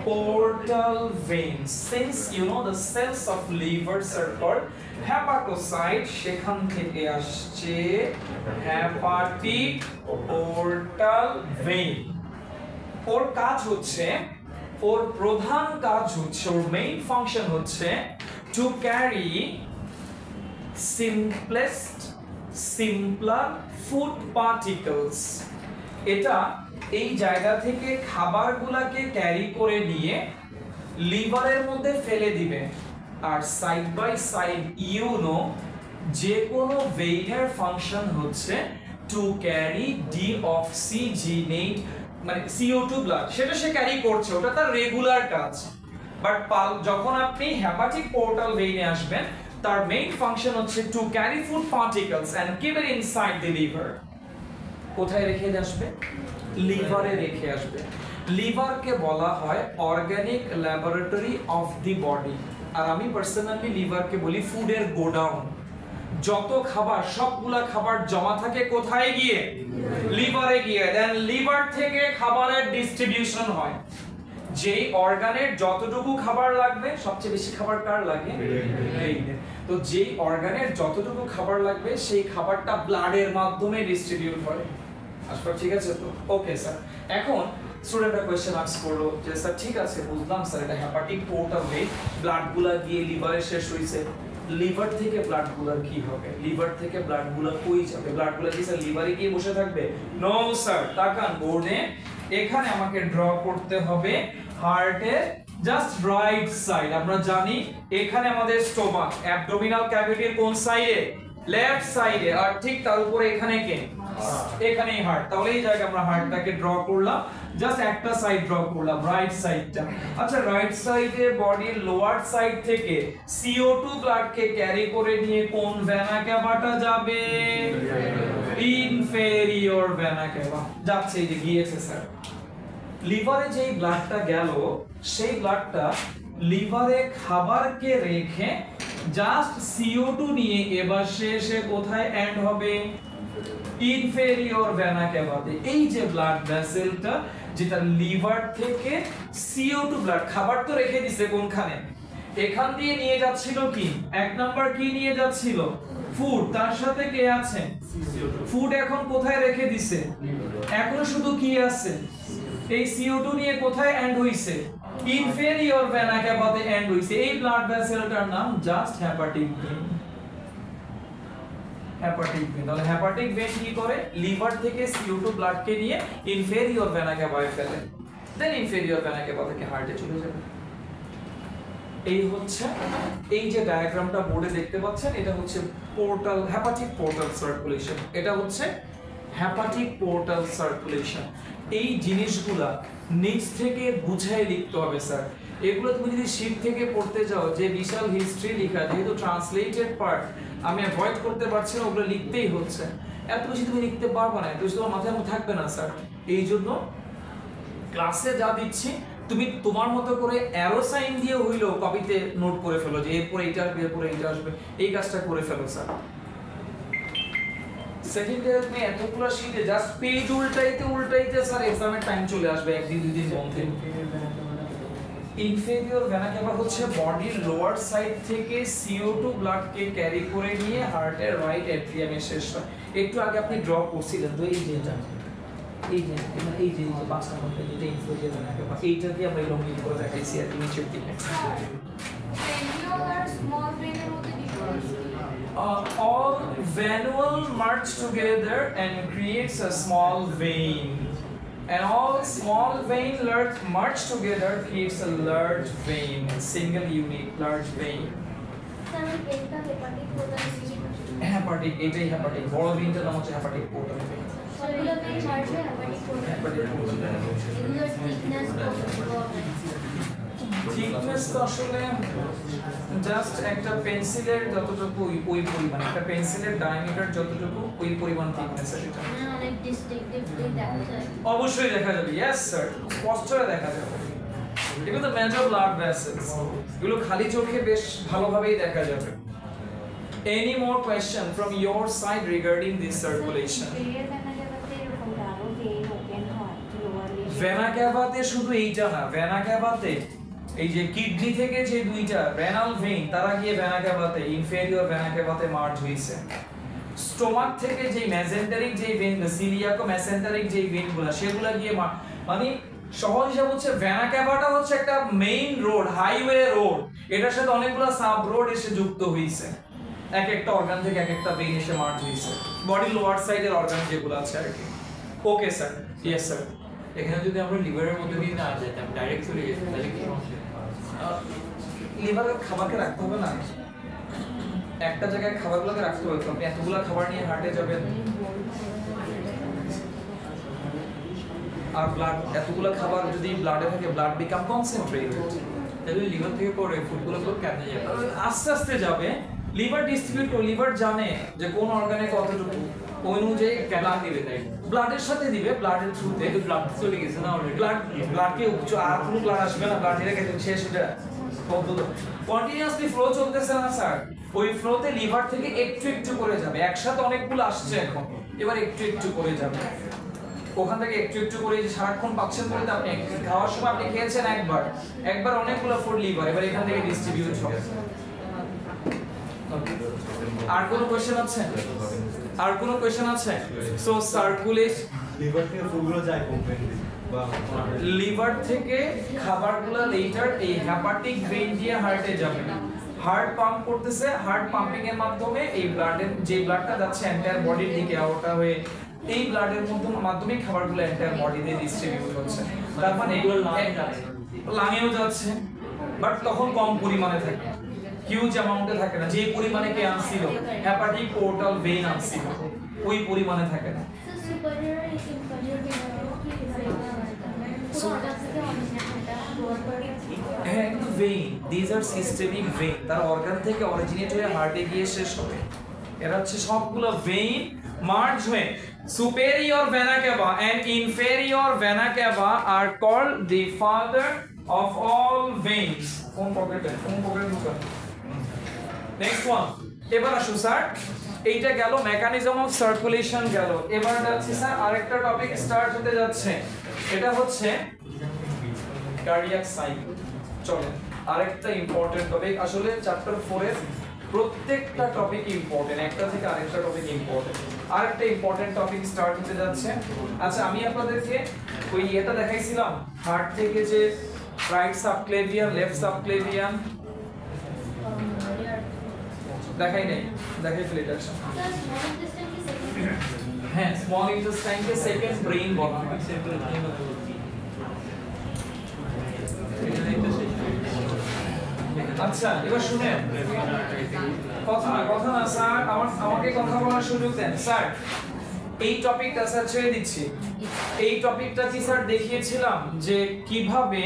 portal veins. Since you know the cells of livers are called hepatocyte, সেখান থেকে আসছে hepatic portal vein। ওর কাজ হচ্ছে, ওর প্রধান কাজ হচ্ছে, ওর মেইন ফাংশন হচ্ছে to carry simpler food particles। এটা এই জায়গা থেকে খাবারগুলোকে ক্যারি করে নিয়ে লিভারের মধ্যে ফেলে দিবে। আর side by side you know যে কোনো ভেইনের ফাংশন হচ্ছে টু ক্যারি ডিঅক্সিজেনেট মানে CO2 ব্লাড, সেটা সে ক্যারি করছে, ওটা তার রেগুলার কাজ। বাট যখন আপনি হেপাটিক পোর্টাল ভেইনে আসবেন, তার মেইন ফাংশন হচ্ছে to carry food particles and keep it inside the liver. কোথায় রেখে আসবে? লিভারে রেখে আসবে। লিভারকে বলা হয় organic laboratory of the body, আর আমি পার্সোনালি লিভারকে বলি ফুডের গোডাউন। যত খাবার, সবগুলা খাবার জমা থাকে কোথায় গিয়ে? লিভারে গিয়ে। দেন লিভার থেকে খাবারের ডিস্ট্রিবিউশন হয়। যেই অর্গানের যতটুকু খাবার লাগবে, সবচেয়ে বেশি খাবার কার লাগে? ব্রেইনের। তো যেই অর্গানের যতটুকু খাবার লাগবে সেই খাবারটা ব্লাডের মাধ্যমে ডিস্ট্রিবিউট হয়। আসলে ঠিক আছে তো? Okay sir. এখন স্টুডেন্টরা কোশ্চেন আস্ক করলো যে স্যার ঠিক আছে বুঝলাম স্যার, এটা হেপাটিক পোর্টাল ভেইন, ব্লাডগুলা গিয়ে লিভারে শেষ হইছে, লিভার থেকে ব্লাডগুলার কি হবে? লিভার থেকে ব্লাডগুলা কই যাবে? ব্লাডগুলা কি স্যার লিভারে গিয়ে বসে থাকবে? No sir. তাকান বোর্ডে, এখানে আমাকে ড্র করতে হবে হার্টের জাস্ট রাইট সাইড। আমরা জানি এখানে আমাদের স্টোমাক, অ্যাবডোমিনাল ক্যাভিটির কোন সাইডে? লেফট সাইডে। আর ঠিক তার উপরে এখানে কে? এখানেই হার্ট। তাহলে এই জায়গায় আমরা হার্টটাকে ড্র করলাম, জাস্ট একটা সাইড ড্র করলাম, রাইট সাইডটা। আচ্ছা, রাইট সাইডে বডির লোয়ার সাইড থেকে CO2 ব্লাডকে ক্যারি করে নিয়ে কোন ভেনা ক্যাভাটা যাবে? ইনফেরিয়র ভেনা ক্যাভা যাচ্ছে। এই যে গিয়েছে স্যার। লিভারে যেই ব্লাডটা গেল, সেই ব্লাডটা লিভারে খাবারকে রেখে জাস্ট CO2 নিয়ে এবার শেষে কোথায় এন্ড হবে? ইনফেরিয়র ভেনা ক্যাভাতে। এই যে ব্লাড ভেসেলটা, যেটা লিভার থেকে CO2 ব্লাড, খাবার তো রেখে দিছে কোনখানে? এখান দিয়ে নিয়ে যাচ্ছিল কি? এক নাম্বার কি নিয়ে যাচ্ছিল? ফুড। তার সাথে কে আছে? ফুড। এখন কোথায় রেখে দিছে? এখন শুধু কি আছে? এই CO2 নিয়ে কোথায় এন্ড হইছে? ইনফেরিয়র ভেনা ক্যাভাতে এন্ড হইছে। এই ব্লাড ভেসেলটার নাম just hepatic vein. Hepatic vein. তাহলে হেপাটিক ভেইন কি করে? লিভার থেকে CO2 ব্লাডকে নিয়ে ইনফেরিয়র ভেনা ক্যাভায় ফেলে, দেন ইনফেরিয়র ভেনা ক্যাভা থেকে হার্টে চলে যাবে। এই হচ্ছে এই যে ডায়াগ্রামটা বোর্ডে দেখতে পাচ্ছেন, এটা হচ্ছে পোর্টাল, হেপাটিক পোর্টাল সার্কুলেশন। এটা হচ্ছে হেপাটিক পোর্টাল সার্কুলেশন। এই জিনিসগুলা নিচ থেকে বুঝাই লিখতে হবে স্যার। এগুলো তুমি যদি শীট থেকে পড়তে যাও, যে বিশাল হিস্ট্রি লেখা, যেহেতু ট্রান্সলেটেড পার্ট আমি অ্যাভয়েড করতে পারছি না, ওগুলো লিখতেই হচ্ছে। এত বেশি তুমি লিখতে পারবে না, এত বেশি তোমার মাথায় থাকবে না স্যার। এই জন্য ক্লাসে যা দিচ্ছি তুমি তোমার মতো করে অ্যারো সাইন দিয়ে হইলেও কপিতে নোট করে ফেলো, যে এরপরে এইটা আসবে, এরপরে এইটা আসবে, এই কাজটা করে ফেলো স্যার। সেকেন্ড ইয়ার তুমি এতগুলো শীটে জাস্ট পেজ উল্টাইতে স্যার এক্সামের টাইম চলে আসবে, একদিন দুই দিন মধ্যে। ইনফেরিয়র ভেনা ক্যাভা হচ্ছে বডির লোয়ার সাইড থেকে CO2 ব্লাডকে ক্যারি করে নিয়ে হার্টের রাইট এট্রিয়ামে শেষ হয়। একটু আগে আপনি ড্র করছিলেন তো, এই যে পাঁচটা মধ্যে যেটা ইনফেরিয়র ভেনা ক্যাভা, এইটাকে আমরা রঙিন করে দেখাইছি আর নিচের দিকে। All venule merge together and creates a small vein, and all small vein merge together creates a large vein, single unique large vein. Hepatic, এটাই hepatic, বড় ভেইনটার নাম হচ্ছে hepatic portal vein. থিকনেস তো আসলে জাস্ট একটা পেন্সিলের যতটুকু ওই পরিমাণ, একটা পেন্সিলের ডায়ামিটার যতটুকু ওই পরিমাণ থিকনেস আছে। এটা অনেক ডিস্টিংটিভলি দেখা যায়। অবশ্যই দেখা যাবে, यस স্যার, স্পষ্ট দেখা যাবে। এগুলো তো মেজর ব্লাড ভেসেলস, এগুলো খালি চোখে বেশ ভালোভাবেই দেখা যাবে। Any more question from your side regarding this circulation? Vena ক্যাভাতে শুধু এইটা না, ভেনা ক্যাভাতে এই যে কিডনি থেকে যে দুইটা রেনাল ভেইন তারা গিয়ে ভেনা ক্যাভাতে ইনফেরিয়র ভেনা ক্যাভাতে মার্জ হইছে। স্টোমাক থেকে যে মেসেন্টারিক যে ভেইন সিলিয়াকো মেসেন্টারিক যে ভেইনগুলো সেগুলা গিয়ে মানে সহজ হিসাব হচ্ছে ভেনা ক্যাভাটা হচ্ছে একটা মেইন রোড, হাইওয়ে রোড, এটার সাথে অনেকগুলো সাব রোড এসে যুক্ত হইছে, এক একটা অর্গান থেকে এক একটা ভেইন এসে মার্জ হইছে, বডি লোয়ার সাইডের অর্গান যেগুলো আছে আর কি। Okay sir, yes sir. এখানে যদি আমরা লিভারের মধ্যে দিয়ে না যেতাম, ডাইরেক্ট চলে যেতাম, তাহলে কি সমস্যা? লিভারের খাবারকে রাখতে হবে না, একটা জায়গায় খাবারগুলোকে রাখতে হবে। আপনি এতগুলো খাবার নিয়ে হার্টে যাবেন আর ব্লাড এতগুলো খাবার যদি ব্লাডে থাকে ব্লাড বিকাম কনসেন্ট্রেটেড, তাহলে লিভার থেকে পরে ফুডগুলো তো কেমনে যাবে? আস্তে আস্তে যাবে। লিভার ডিস্ট্রিবিউট করে, লিভার জানে যে কোন অর্গানে কতটুকু, ওই অনুযায়ী কেমন দিবে তাই? ব্লাডের সাথে দিবে, ব্লাডের থ্রুতে। তো ব্লাড চলে গেছে না অলরেডি? ব্লাডকে আর কোনো ব্লাড আসবে না, ব্লাড ডিরেক্ট শেষ হয়ে কন্টিনিউয়াসলি ফ্লো চলতেছে না স্যার, ওই ফ্লোতে লিভার থেকে একটু একটু করে যাবে, একসাথে অনেকগুলো আসছে এখন, এবার একটু একটু করে যাবে ওখান থেকে একটু একটু করে। যে সারাক্ষণ পাচ্ছেন বলে তো আপনি খাওয়ার সময় আপনি খেয়েছেন একবার অনেকগুলো ফুড লিভার, এবার এখান থেকে ডিস্ট্রিবিউট হবে। আর কোনো কোশ্চেন আছে? আর কোনো কোশ্চেন আছে? সো সার্কুলেট লিভার থেকে ফুডগুলো যায় কোম্পানি বা লিভার থেকে খাবারগুলো লেটার এই হেপাটিক ভেইন দিয়ে হার্টে যাবে, হার্ট পাম্প করতেছে, হার্ট পাম্পিং এর মাধ্যমে এই ব্লাডের যে ব্লাডটা যাচ্ছে এন্টায়ার বডির দিকে আউটটা হয়ে এই ব্লাডের মাধ্যমে খাবারগুলো এন্টায়ার বডিতে ডিস্ট্রিবিউট হচ্ছে। তার মানে এগুলো লাঙেও যাচ্ছে, বাট তখন কম পরিমাণে থাকে, হিউজ অ্যামাউন্টে থাকে না, যে পরিমাণে কে আনছিল হেপাটিক পোর্টাল ভেইন আনছিল ওই পরিমাণে থাকে না। হ্যাঁ, কিন্তু vein, this are systemic vein, তার অর্গান থেকে অরিজিনেট হয়ে হার্টে গিয়ে শেষ হবে। এরা হচ্ছে সবগুলো ভেইন মার্জ হয়ে superior vena cava and inferior vena cava are called the father of all veins. কোন পকেটে ঢুকা? Next one. এবার আসো স্যার, এইটা গেল মেকানিজম অফ সার্কুলেশন গেল। এবার যাচ্ছে স্যার আরেকটা টপিক স্টার্ট হতে যাচ্ছে, এটা হচ্ছে কার্ডিয়াক সাইকেল। চলেন আরেকটা ইম্পর্টেন্ট টপিক, আসলে চ্যাপ্টার 4 এর প্রত্যেকটা টপিক ইম্পর্টেন্ট, একটা থেকে আরেকটা টপিক ইম্পর্টেন্ট। আরেকটা ইম্পর্টেন্ট টপিক স্টার্ট হতে যাচ্ছে। আচ্ছা, আমি আপনাদেরকে ওই এটা দেখাইছিলাম হার্ট থেকে যে রাইট সাবক্লেভিয়ান লেফট সাবক্লেভিয়ান দেখাই নাই, দেখাই ফেলে এটা। হ্যাঁ, স্মল ইন্টেস্টাইনকে সেকেন্ড ব্রেইন বলা হয়। আচ্ছা, এবার শুনেন, কথা না স্যার, আমাকে কথা বলার সুযোগ দেন স্যার। এই টপিকটা স্যার ছেড়ে দিচ্ছি। এই টপিকটা কি স্যার দেখিয়েছিলাম যে কিভাবে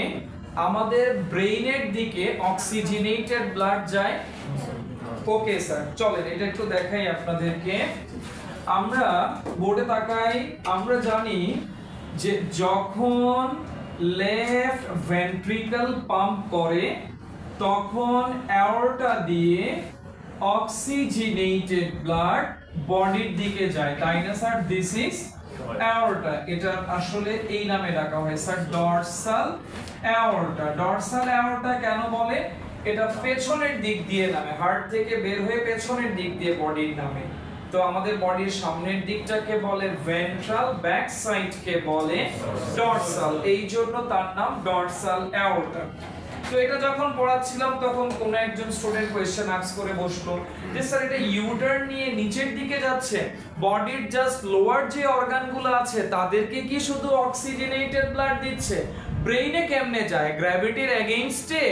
আমাদের ব্রেইনের দিকে অক্সিজেনেটেড ব্লাড যায়? ওকে স্যার, চলেন এটা একটু দেখাই আপনাদেরকে। আমরা বোর্ডে তাকাই, আমরা জানি যে যখন লেফট ভেন্ট্রিকল পাম্প করে তখন অ্যাওর্টা দিয়ে অক্সিজেনেটেড ব্লাড বডির দিকে যায়, তাই না স্যার? This is aorta. এটা আসলে এই নামে ডাকা হয় sir dorsal aorta. Dorsal aorta কেন বলে? এটা পেছনের দিক দিয়ে নামে, হার্ট থেকে বের হয়ে পেছনের দিক দিয়ে বডির নামে। তো আমাদের বডির সামনের দিকটাকে বলে ভেন্ট্রাল, ব্যাক সাইডকে বলে ডরসাল, এই জন্য তার নাম ডরসাল অ্যাওর্টা। তো এটা যখন পড়াচ্ছিলাম তখন কোন একজন স্টুডেন্ট কোশ্চেন আস্ক করে বসলো যে স্যার এটা ইউটার্ন নিয়ে নিচের দিকে যাচ্ছে, বডির জাস্ট লোয়ার যে অর্গানগুলো আছে তাদেরকে কি শুধু অক্সিজেনেটেড ব্লাড দিচ্ছে? ব্রেইনে কেমনে যায়? গ্র্যাভিটির এগেইনস্টে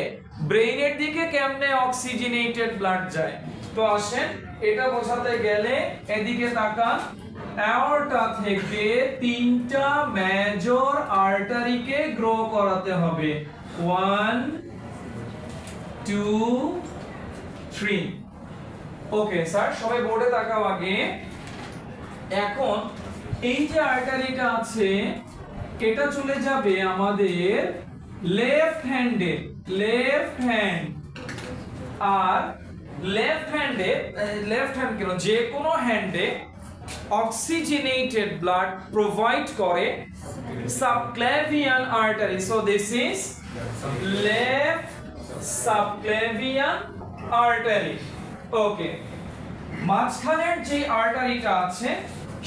ব্রেইনের দিকে কেমনে অক্সিজেনেটেড ব্লাড যায়? তো আসেন এটা বোঝাতে গেলে এদিকে তাকান, অ্যাওর্টা থেকে তিনটা মেজর আর্টারিকে গ্রো করাতে হবে। 1 2 3। ওকে স্যার, সবাই বোর্ডে তাকাও আগে। এখন এই যে আর্টারিটা আছে এটা চলে যাবে আমাদের লেফট হ্যান্ডে আর লেফট হ্যান্ড কেন যে কোনো হ্যান্ডে অক্সিজেনেটেড ব্লাড প্রোভাইড করে subclavian artery. So this is left subclavian artery. Okay, মাঝখানের যে আর্টারিটা আছে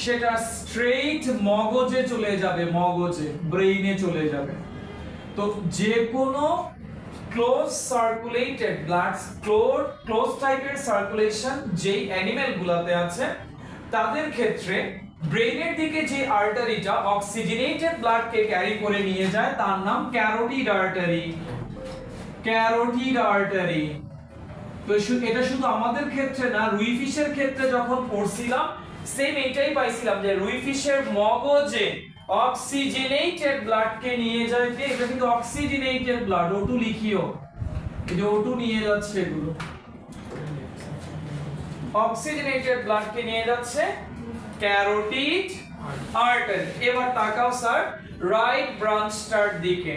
সেটা স্ট্রেইট মগজে চলে যাবে, মগজে ব্রেইনে চলে যাবে। তো যে কোনো ক্লোজ সার্কুলেটেড ব্লাড, ক্লোজ টাইপের সার্কুলেশন যেই অ্যানিমেল গুলাতে আছে তাদের ক্ষেত্রে ব্রেইনের দিকে যে আর্টারিটা অক্সিজেনেটেড ব্লাডকে ক্যারি করে নিয়ে যায় তার নাম ক্যারোটিড আর্টারি। Carotid artery. তো এটা শুধু আমাদের ক্ষেত্রে না, রুই ফিশের ক্ষেত্রে যখন পড়ছিলাম সেম এইটাই পাইছিলাম যে রুই ফিশের মগজে অক্সিজেনেটেড ব্লাডকে নিয়ে যায়। এটা কিন্তু অক্সিজেনেটেড ব্লাড, O2 লিখিও, এই যে O2 নিয়ে যাচ্ছে, এগুলো অক্সিজেনেটেড ব্লাডকে নিয়ে যাচ্ছে ক্যারোটিড আর্টারি। এবার তাকাও স্যার রাইট ব্রাঞ্চটার দিকে।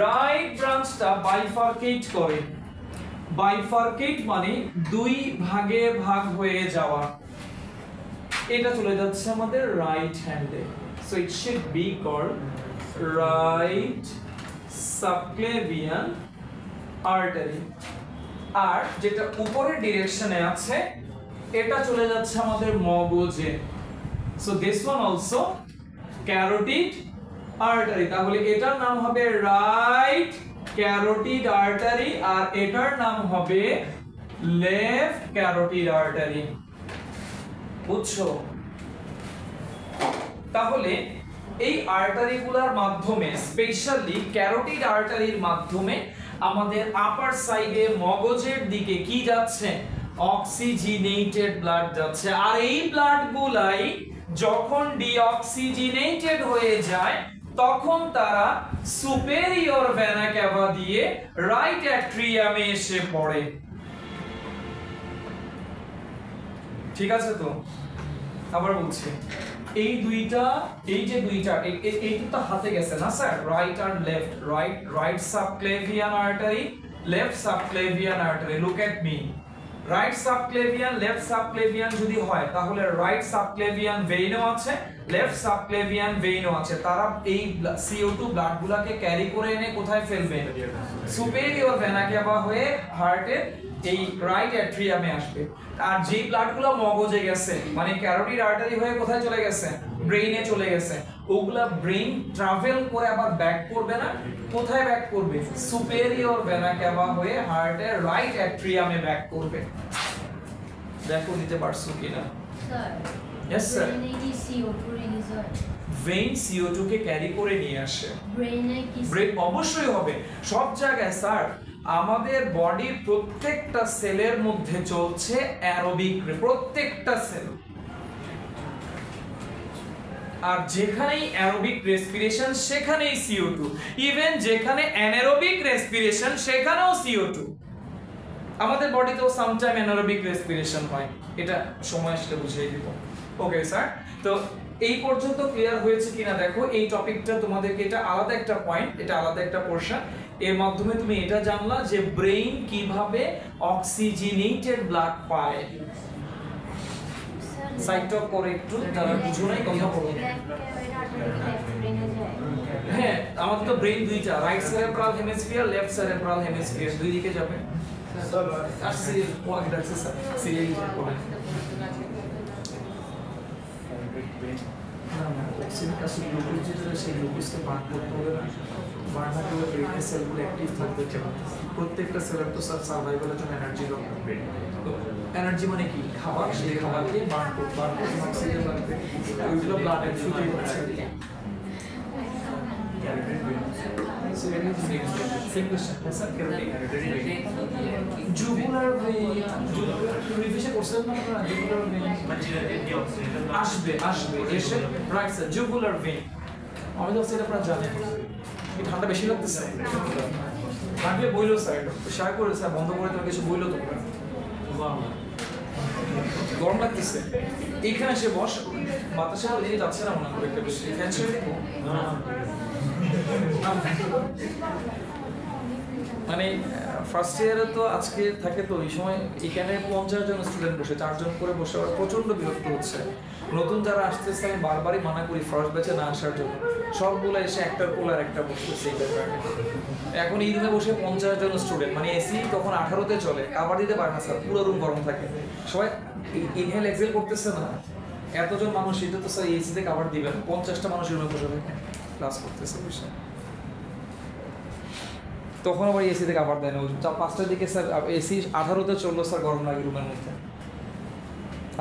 রাইট ব্রাঞ্চটা বাইফার্কেট করে, বাইফার্কেট মানে দুই ভাগে ভাগ হয়ে যাওয়া। এটা চলে যাচ্ছে আমাদের রাইট হ্যান্ডে। So it should be called right subclavian artery. আর যেটা উপরের ডিরেকশনে আছে এটা চলে যাচ্ছে আমাদের মগজে। So this one also carotid artery. তাহলে এটার নাম হবে রাইট ক্যারোটিড আর্টারি আর এটার নাম হবে লেফট ক্যারোটিড আর্টারি। বুঝছো? তাহলে এই আর্টারিগুলোর মাধ্যমে, স্পেশালি ক্যারোটিড আর্টারির মাধ্যমে আমাদের আপার সাইডে মগজের দিকে কি যাচ্ছে? অক্সিজেনেটেড ব্লাড যাচ্ছে। আর এই ব্লাডগুলাই যখন ডিঅক্সিজেনেটেড হয়ে যায় তখন তারা সুপেরিয়র ভেনা ক্যাভা দিয়ে রাইট অ্যাট্রিয়ামে এসে পড়ে। ঠিক আছে? তো আবার বলছি, এই যে দুইটা এইটা তো হাতে গেছে না স্যার, রাইট আর left, right subclavian artery, left subclavian artery. Look at me, right subclavian left subclavian যদি হয় তাহলে রাইট সাবক্লেভিয়ান ভেইনও আছে, লেফট সাবক্লেভিয়ান ভেইনও আছে। তারা এই CO2 ব্লাডগুলোকে ক্যারি করে এনে কোথায় ফেলবে? সুপেরিয়র ভেনা ক্যাভা হয়ে হার্টের এই রাইট অ্যাট্রিয়ামে আসবে। আর যে ব্লাডগুলো মগজে গেছে মানে ক্যারোটিড আর্টারি হয়ে কোথায় চলে গেছে? ব্রেইনে চলে গেছে। ওগুলা ব্রেইন ট্রাভেল করে আবার ব্যাক করবে না, কোথায় ব্যাক করবে? সুপেরিয়র ভেনা ক্যাভা হয়ে হার্টের রাইট অ্যাট্রিয়ামে ব্যাক করবে। দেখো দিতে পারছো কিনা? স্যার, यस স্যার, ব্রেইনে কি CO2 রিলিজ হয়? ভেইন CO2 কে ক্যারি করে নিয়ে আসে। ব্রেইনে কি? ব্রেইন অবশ্যই হবে, সব জায়গায় স্যার। আমাদের বডির প্রত্যেকটা সেলের মধ্যে চলছে অ্যারোবিক, প্রত্যেকটা সেল। আর যেখানেই অ্যারোবিক রেসপিরেশন সেখানেই CO2, ইভেন যেখানে অ্যানারোবিক রেসপিরেশন সেখানেও CO2। আমাদের বডিতেও সামটাইম অ্যানারোবিক রেসপিরেশন হয়, এটা সময় আসলে বুঝিয়ে দিব। ওকে স্যার, তো এই পর্যন্ত ক্লিয়ার হয়েছে কিনা দেখো। এই টপিকটা তোমাদেরকে, এটা আলাদা একটা পয়েন্ট, এটা আলাদা একটা পোরশন। এর মাধ্যমে তুমি এটা জানলা যে ব্রেইন কিভাবে অক্সিজেনেটেড ব্লাড পায়। সাইটটা করে একটু যারা বুঝো নাই কথা বলো। হ্যাঁ, আমাদের তো ব্রেইন দুইটা, right cerebral hemisphere, left cerebral hemisphere, দুই দিকে যাবে। স্যার আসছে পয়েন্ট আছে স্যার, সিরিয়ালি পয়েন্ট। অক্সিজেন কাছে গ্লুকোজ যেটা সেই গ্লুকোজকে বার্ন করতে হবে না, বার্ন না করলে ব্রেনের সেলগুলো অ্যাক্টিভ থাকবে। প্রত্যেকটা সেলের তো স্যার সার্ভাইভালের জন্য এনার্জি দরকার। তো এনার্জি মানে কি? খাবার, সেই খাবারকে বার্ন করতে অক্সিজেন লাগবে, ওইগুলো ব্লাডের থ্রুতেই হচ্ছে। জুগুলার ভেইন, রিভিশন করছেন না আপনারা? জুগুলার ভেইন আসবে এসে, রাইট স্যার, জুগুলার ভেইন। আমি তো সেটা আপনারা জানেন। কি ঠান্ডা বেশি লাগতেছে? লাগলে বইলো স্যার, শেয়ার করে স্যার, বন্ধ করে তোমাকে কিছু বইলো তো গরম লাগতেছে। এইখানে এসে বস, বাতাসে দিকে যাচ্ছে না মনে করে, একটা বেশি ফ্যান ছেড়ে দিব। মানে ফার্স্ট ইয়ারে তো আজকে থাকে তো এই সময় এখানে 50 জন স্টুডেন্ট বসে 4 জন করে বসে আর প্রচন্ড বিরক্ত হচ্ছে। নতুন যারা আসতেছে আমি বারবারই মানা করি ফার্স্ট ব্যাচে না আসার জন্য, সবগুলো এসে একটার পর আর একটা বসতেছে এই ব্যাপারে। এখন এই রুমে বসে 50 জন স্টুডেন্ট, মানে এসি তখন 18তে চলে, কাভার দিতে পারে না স্যার, পুরো রুম গরম থাকে, সবাই ইনহেল এক্সেল করতেছে না, এতজন মানুষ এটা তো স্যার এসিতে কাভার দিবেন, 50টা মানুষ রুমে বসে থাকে ক্লাস করতেছে বসে, তখন আবার এসিতে কাভার দেয় না। 5টার দিকে স্যার এসি 18তে চললো স্যার, গরম লাগে রুমের মধ্যে।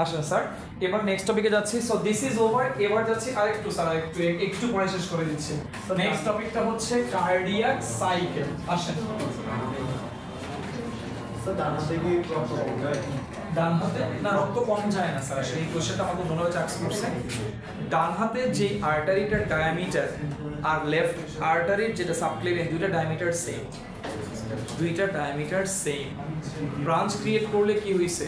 আসেন স্যার এবার নেক্সট টপিকে যাচ্ছি। সো দিস ইজ ওভার, এবার যাচ্ছি আরেকটু স্যার একটু পরে শেষ করে দিচ্ছি। নেক্সট টপিকটা হচ্ছে কার্ডিয়াক সাইকেল। আসেন স্যার ডান হাতে কি রক্ত কম যায়? ডান হাতে না রক্ত কম যায় না স্যার, আসলে এই কোশ্চেনটা আমাকে মনে হচ্ছে আস্ক করছে। ডান হাতে যে আর্টারিটার ডায়ামিটার আর লেফট আর্টারির যেটা সাবক্লেভিয়ান দুইটা ডায়ামিটার সেম, দুইটা ডায়ামিটার সেম। ব্রাঞ্চ ক্রিয়েট করলে কি হইছে,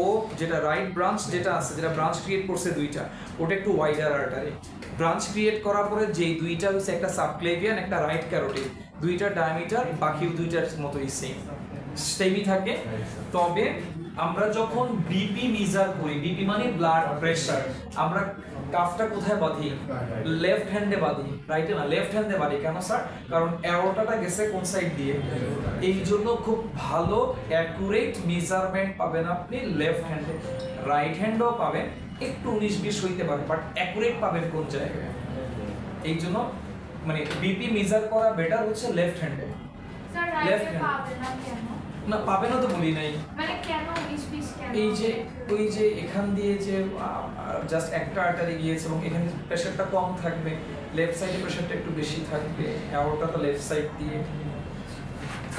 ও যেটা রাইট ব্রাঞ্চ যেটা আছে, যেটা ব্রাঞ্চ ক্রিয়েট করছে দুইটা, ওটা একটু ওয়াইডার আর্টারি। ব্রাঞ্চ ক্রিয়েট করার পরে যেই দুইটা হইছে একটা সাবক্লেভিয়ান একটা রাইট ক্যারোটিড, দুইটা ডায়ামিটার বাকি দুইটার মতোই সেমই থাকে। তবে আমরা যখন বিপি মেজার করি, বিপি মানে ব্লাড প্রেসার, আমরা কাফটা কোথায় বাঁধি? লেফট হ্যান্ডে বাঁধি, রাইটে না, লেফট হ্যান্ডে বাঁধি। কেন স্যার? কারণ অ্যাওর্টাটা গেছে কোন সাইড দিয়ে, এই জন্য খুব ভালো অ্যাকুরেট মেজারমেন্ট পাবেন আপনি লেফট হ্যান্ডে। রাইট হ্যান্ডও পাবেন, একটু 19-20 হইতে পারে, বাট অ্যাকুরেট পাবেন কোন জায়গায়। এই জন্য মানে বিপি মেজার করা বেটার হচ্ছে লেফট হ্যান্ডে। স্যার Left রাইটে hand. পাবে না কেন? না পাবে না তো বলি নাই, মানে কেন 20 কেন? এই যে ওই যে এখান দিয়ে যে জাস্ট একটা আর্টারি গিয়েছে এবং এখানে প্রেসারটা কম থাকবে, লেফট সাইডে প্রেসারটা একটু বেশি থাকবে, অ্যাওর্টা তো লেফট সাইড দিয়ে।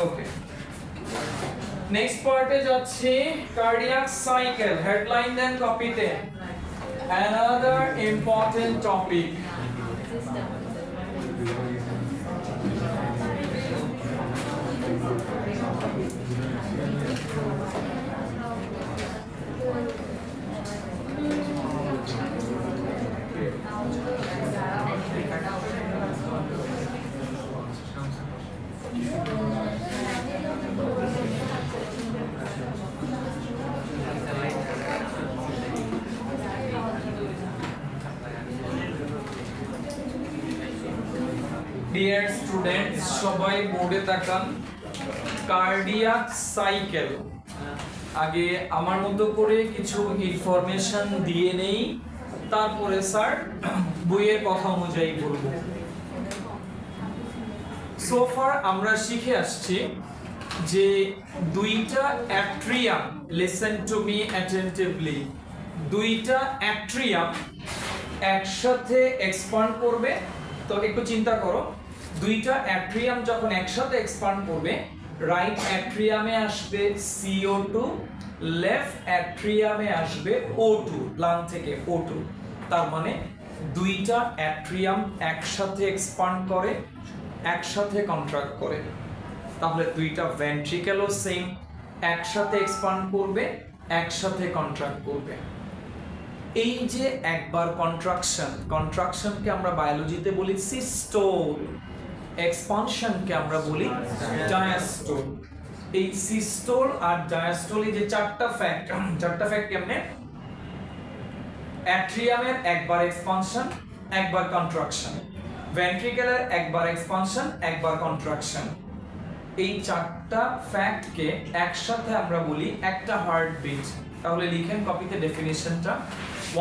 ওকে, নেক্সট পার্টে যাচ্ছি, কার্ডিয়াক সাইকেল। হেডলাইন দেন কপিতে, another important topic. Dear students, সবাই বোর্ডে তাকান। কার্ডিয়াক সাইকেল, আগে আমার মতো করে কিছু ইনফরমেশন দিয়ে নেই, তারপরে স্যার বইয়ের কথা অনুযায়ী বলবো। সো ফার আমরা শিখে আসছি যে দুইটা atrium, listen to me attentively, দুইটা অ্যাট্রিয়াম একসাথে এক্সপান্ড করবে। তো একটু চিন্তা করো, দুইটা অ্যাট্রিয়াম যখন একসাথে এক্সপান্ড করবে, রাইট অ্যাট্রিয়ামে আসবে CO2, লেফট অ্যাট্রিয়ামে আসবে O2, লাং থেকে O2। তার মানে দুইটা অ্যাট্রিয়াম একসাথে এক্সপান্ড করে, একসাথে কন্ট্রাক্ট করে। তাহলে দুইটা ভেন্ট্রিকেলও সেম, একসাথে এক্সপান্ড করবে, একসাথে কন্ট্রাক্ট করবে। এই যে একবার কন্ট্রাকশনকে আমরা বায়োলজিতে বলি সিস্টোল, এক্সপানশনকে আমরা বলি ডায়াস্টোল। এই সিস্টোল আর ডায়াস্টোল, এই যে চারটা ফ্যাক্ট কেমনে? অ্যাট্রিয়ামের একবার এক্সপানশন, একবার কন্ট্রাকশন, ভেন্ট্রিকেলের একবার এক্সপানশন, একবার কন্ট্রাকশন। এই চারটা ফ্যাক্টকে একসাথে আমরা বলি একটা হার্টবিট। তাহলে লিখেন কপিতে ডেফিনিশনটা,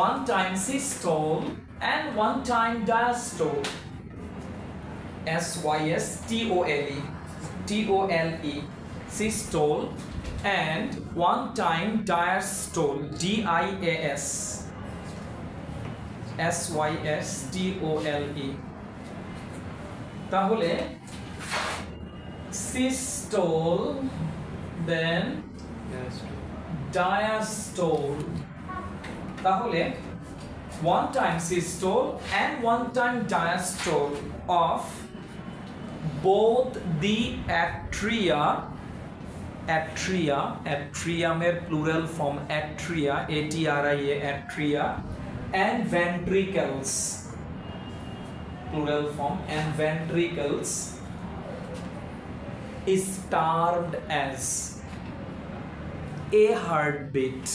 one time systole and one time diastole, S-Y-S-T-O-L-E, systole, and one time diastole, D-I-A-S, S-Y-S-T-O-L-E. তাহলে systole, then diastole. তাহলে one time systole and one time diastole of both the atriumer plural form atria, atria, and ventricles plural form, and ventricles is termed as a heartbeat,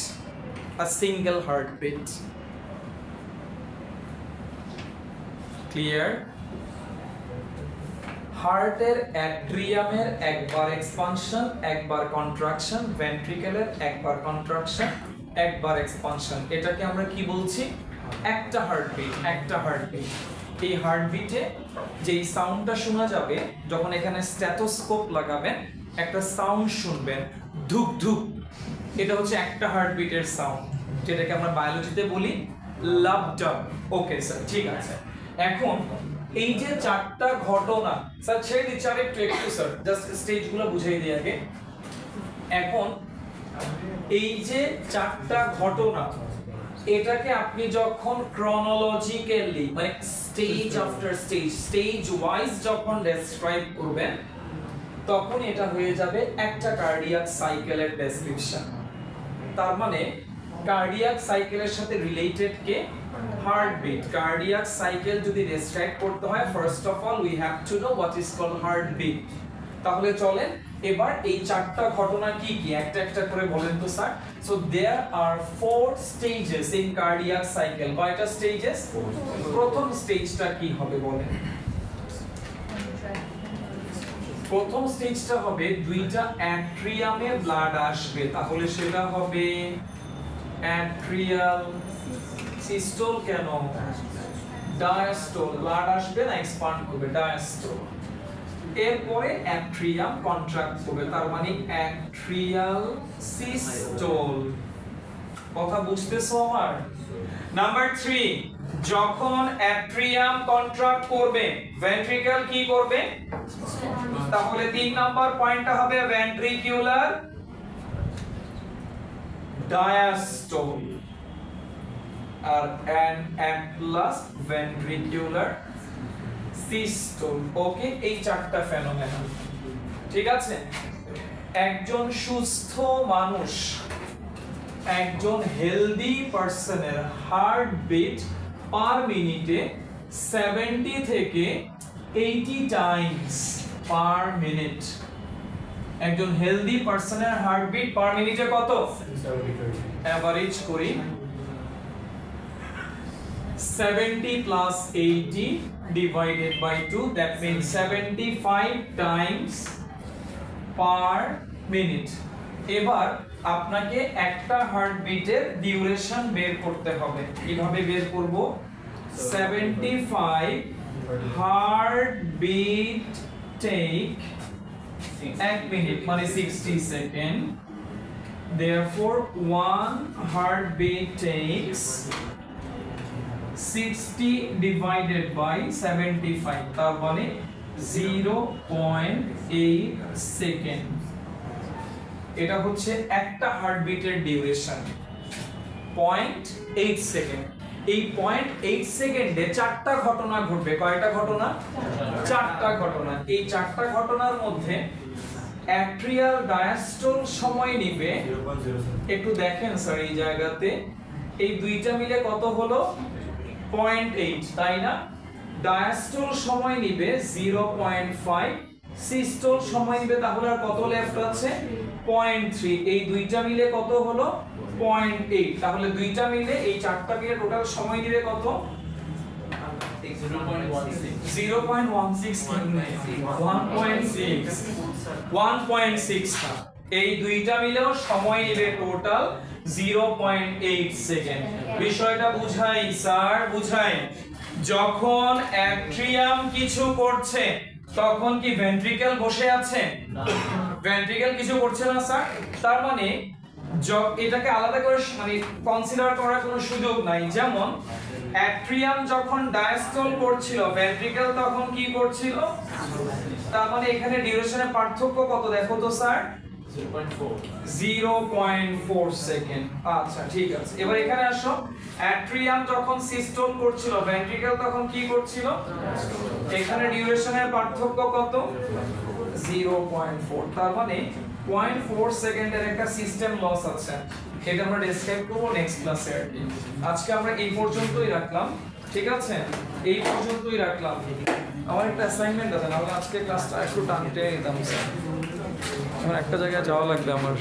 a single heartbeat. Clear? হার্টের অ্যাট্রিয়ামের একবার expansion, একবার contraction, ভেন্ট্রিকেলের একবার contraction, একবার expansion, এটাকে আমরা কি বলছি? একটা হার্টবিট, একটা হার্টবিট। এই হার্টবিটে যেই সাউন্ডটা শোনা যাবে যখন এখানে স্ট্যাথোস্কোপ লাগাবেন, একটা সাউন্ড শুনবেন, ধুক ধুক, এটা হচ্ছে একটা হার্টবিটের সাউন্ড, যেটাকে আমরা বায়োলজিতে বলি লাভ ডাব। ওকে স্যার, ঠিক আছে। এখন এই যে চারটা ঘটনা, স্যার ছেড়ে দিচ্ছি আর একটু স্যার, জাস্ট স্টেজগুলো বুঝিয়ে দিই আগে। এখন এই যে চারটা ঘটনা, এটাকে আপনি যখন ক্রনোলজিক্যালি মানে stage after stage, stage wise যখন ডেসক্রাইব করবেন, তখন এটা হয়ে যাবে একটা কার্ডিয়াক সাইকেলের ডেসক্রিপশন। তার মানে কার্ডিয়াক সাইকেলের সাথে রিলেটেড কে? হার্টবিট। কার্ডিয়াক সাইকেল যদি ডেসক্রাইব করতে হয়, first of all we have to know what is called heartbeat. তাহলে চলেন এবার এই চারটা ঘটনা কি কি একটা একটা করে বলেন তো sir. So there are 4 stages in cardiac cycle. কয়টা স্টেজেস? প্রথম স্টেজটা কি হবে বলেন? প্রথম স্টেজটা হবে দুইটা অ্যাট্রিয়ামে ব্লাড আসবে, তাহলে সেটা হবে অ্যাট্রিয়াল সিস্টোল। কেন? ডায়াস্টোল। ব্লাড আসবে না এক্সপান্ড করবে, ডায়াস্টোল। এরপরে অ্যাট্রিয়াম কন্ট্রাক্ট করবে, তার মানে অ্যাট্রিয়াল সিস্টোল। কথা বুঝতেছো আমার? নাম্বার 3, যখন অ্যাট্রিয়াম কন্ট্রাক্ট করবে, ভেন্ট্রিকল কি করবে? তাহলে 3 নাম্বার পয়েন্টটা হবে ভেন্ট্রিকুলার ডায়াস্টোল আর end plus ventricular systole. Okay, এই চারটা ফেনোমেনা, ঠিক আছে? একজন সুস্থ মানুষ, একজন হেলদি পারসনের হার্টবিট পার মিনিটে 70 থেকে 80 টাইমস পার মিনিট। একজন হেলদি পারসনের হার্টবিট পার মিনিটে কত? এভারেজ করি 70 plus 80 divided by 2, that means 75 times per minute. এবার আপনাকে একটা হার্টবিটের ডিউরেশন বের করতে হবে। কিভাবে বের করব? 75 হার্টবিট টেক 1 মিনিট মানে 60 second, therefore 1 heartbeat takes 60 divided by 75, তার মানে 0.8 সেকেন্ড। এটা হচ্ছে একটা হার্টবিটের ডিউরেশন 0.8 সেকেন্ড। এই 0.8 সেকেন্ডে চারটা ঘটনা ঘটবে। কয়টা ঘটনা? চারটা ঘটনা। এই চারটা ঘটনার মধ্যে অ্যাট্রিয়াল ডায়াস্টোল সময় নিবে, একটু দেখেন স্যার এই জায়গাতে, এই দুইটা মিলে কত হলো? 0.8, তাই না? ডায়াস্টোল সময় নিবে 0.5, সিস্টোল সময় নিবে, তাহলে আর কত লেফট আছে? 0.3। এই দুইটা মিলে কত হলো? 0.8। তাহলে দুইটা মিলে এই চারটা মিলে টোটাল সময় নিবে কত? 1.6। এই দুইটা মিলেও সময় নিবে টোটাল 0.8 সেকেন্ড। বিষয়টা বুঝাই স্যার, বুঝাই। যখন অ্যাট্রিয়াম কিছু করছে তখন কি ভেন্ট্রিকেল বসে আছে? ভেন্ট্রিকেল কিছু করছে না স্যার। তার মানে এটাকে আলাদা করে মানে কনসিডার করার কোনো সুযোগ নাই। যেমন অ্যাট্রিয়াম যখন ডায়াস্টোল করছিল, ভেন্ট্রিকেল তখন কি করছিল? তার মানে এখানে ডিউরেশনের পার্থক্য কত দেখো তো স্যার? 0.4 সেকেন্ড। আচ্ছা ঠিক আছে, এবার এখানে আসো। অ্যাট্রিয়াম যখন সিস্টোল করছিল, ভেন্ট্রিকেল তখন কি করছিল? এখানে ডিউরেশনের পার্থক্য কত? 0.4। তার মানে 0.4 সেকেন্ডের একটা সিস্টেম লস আছে। এটা আমরা ডেসক্রাইব করব নেক্সট ক্লাসে। আজকে আমরা এই পর্যন্তই রাখলাম। ঠিক আছে, এই পর্যন্তই রাখলাম। আমার একটা অ্যাসাইনমেন্ট আছে, নাহলে আজকে ক্লাসটা একটু টানতে নিতাম স্যার। আমার একটা জায়গায় যাওয়া লাগবে আমার।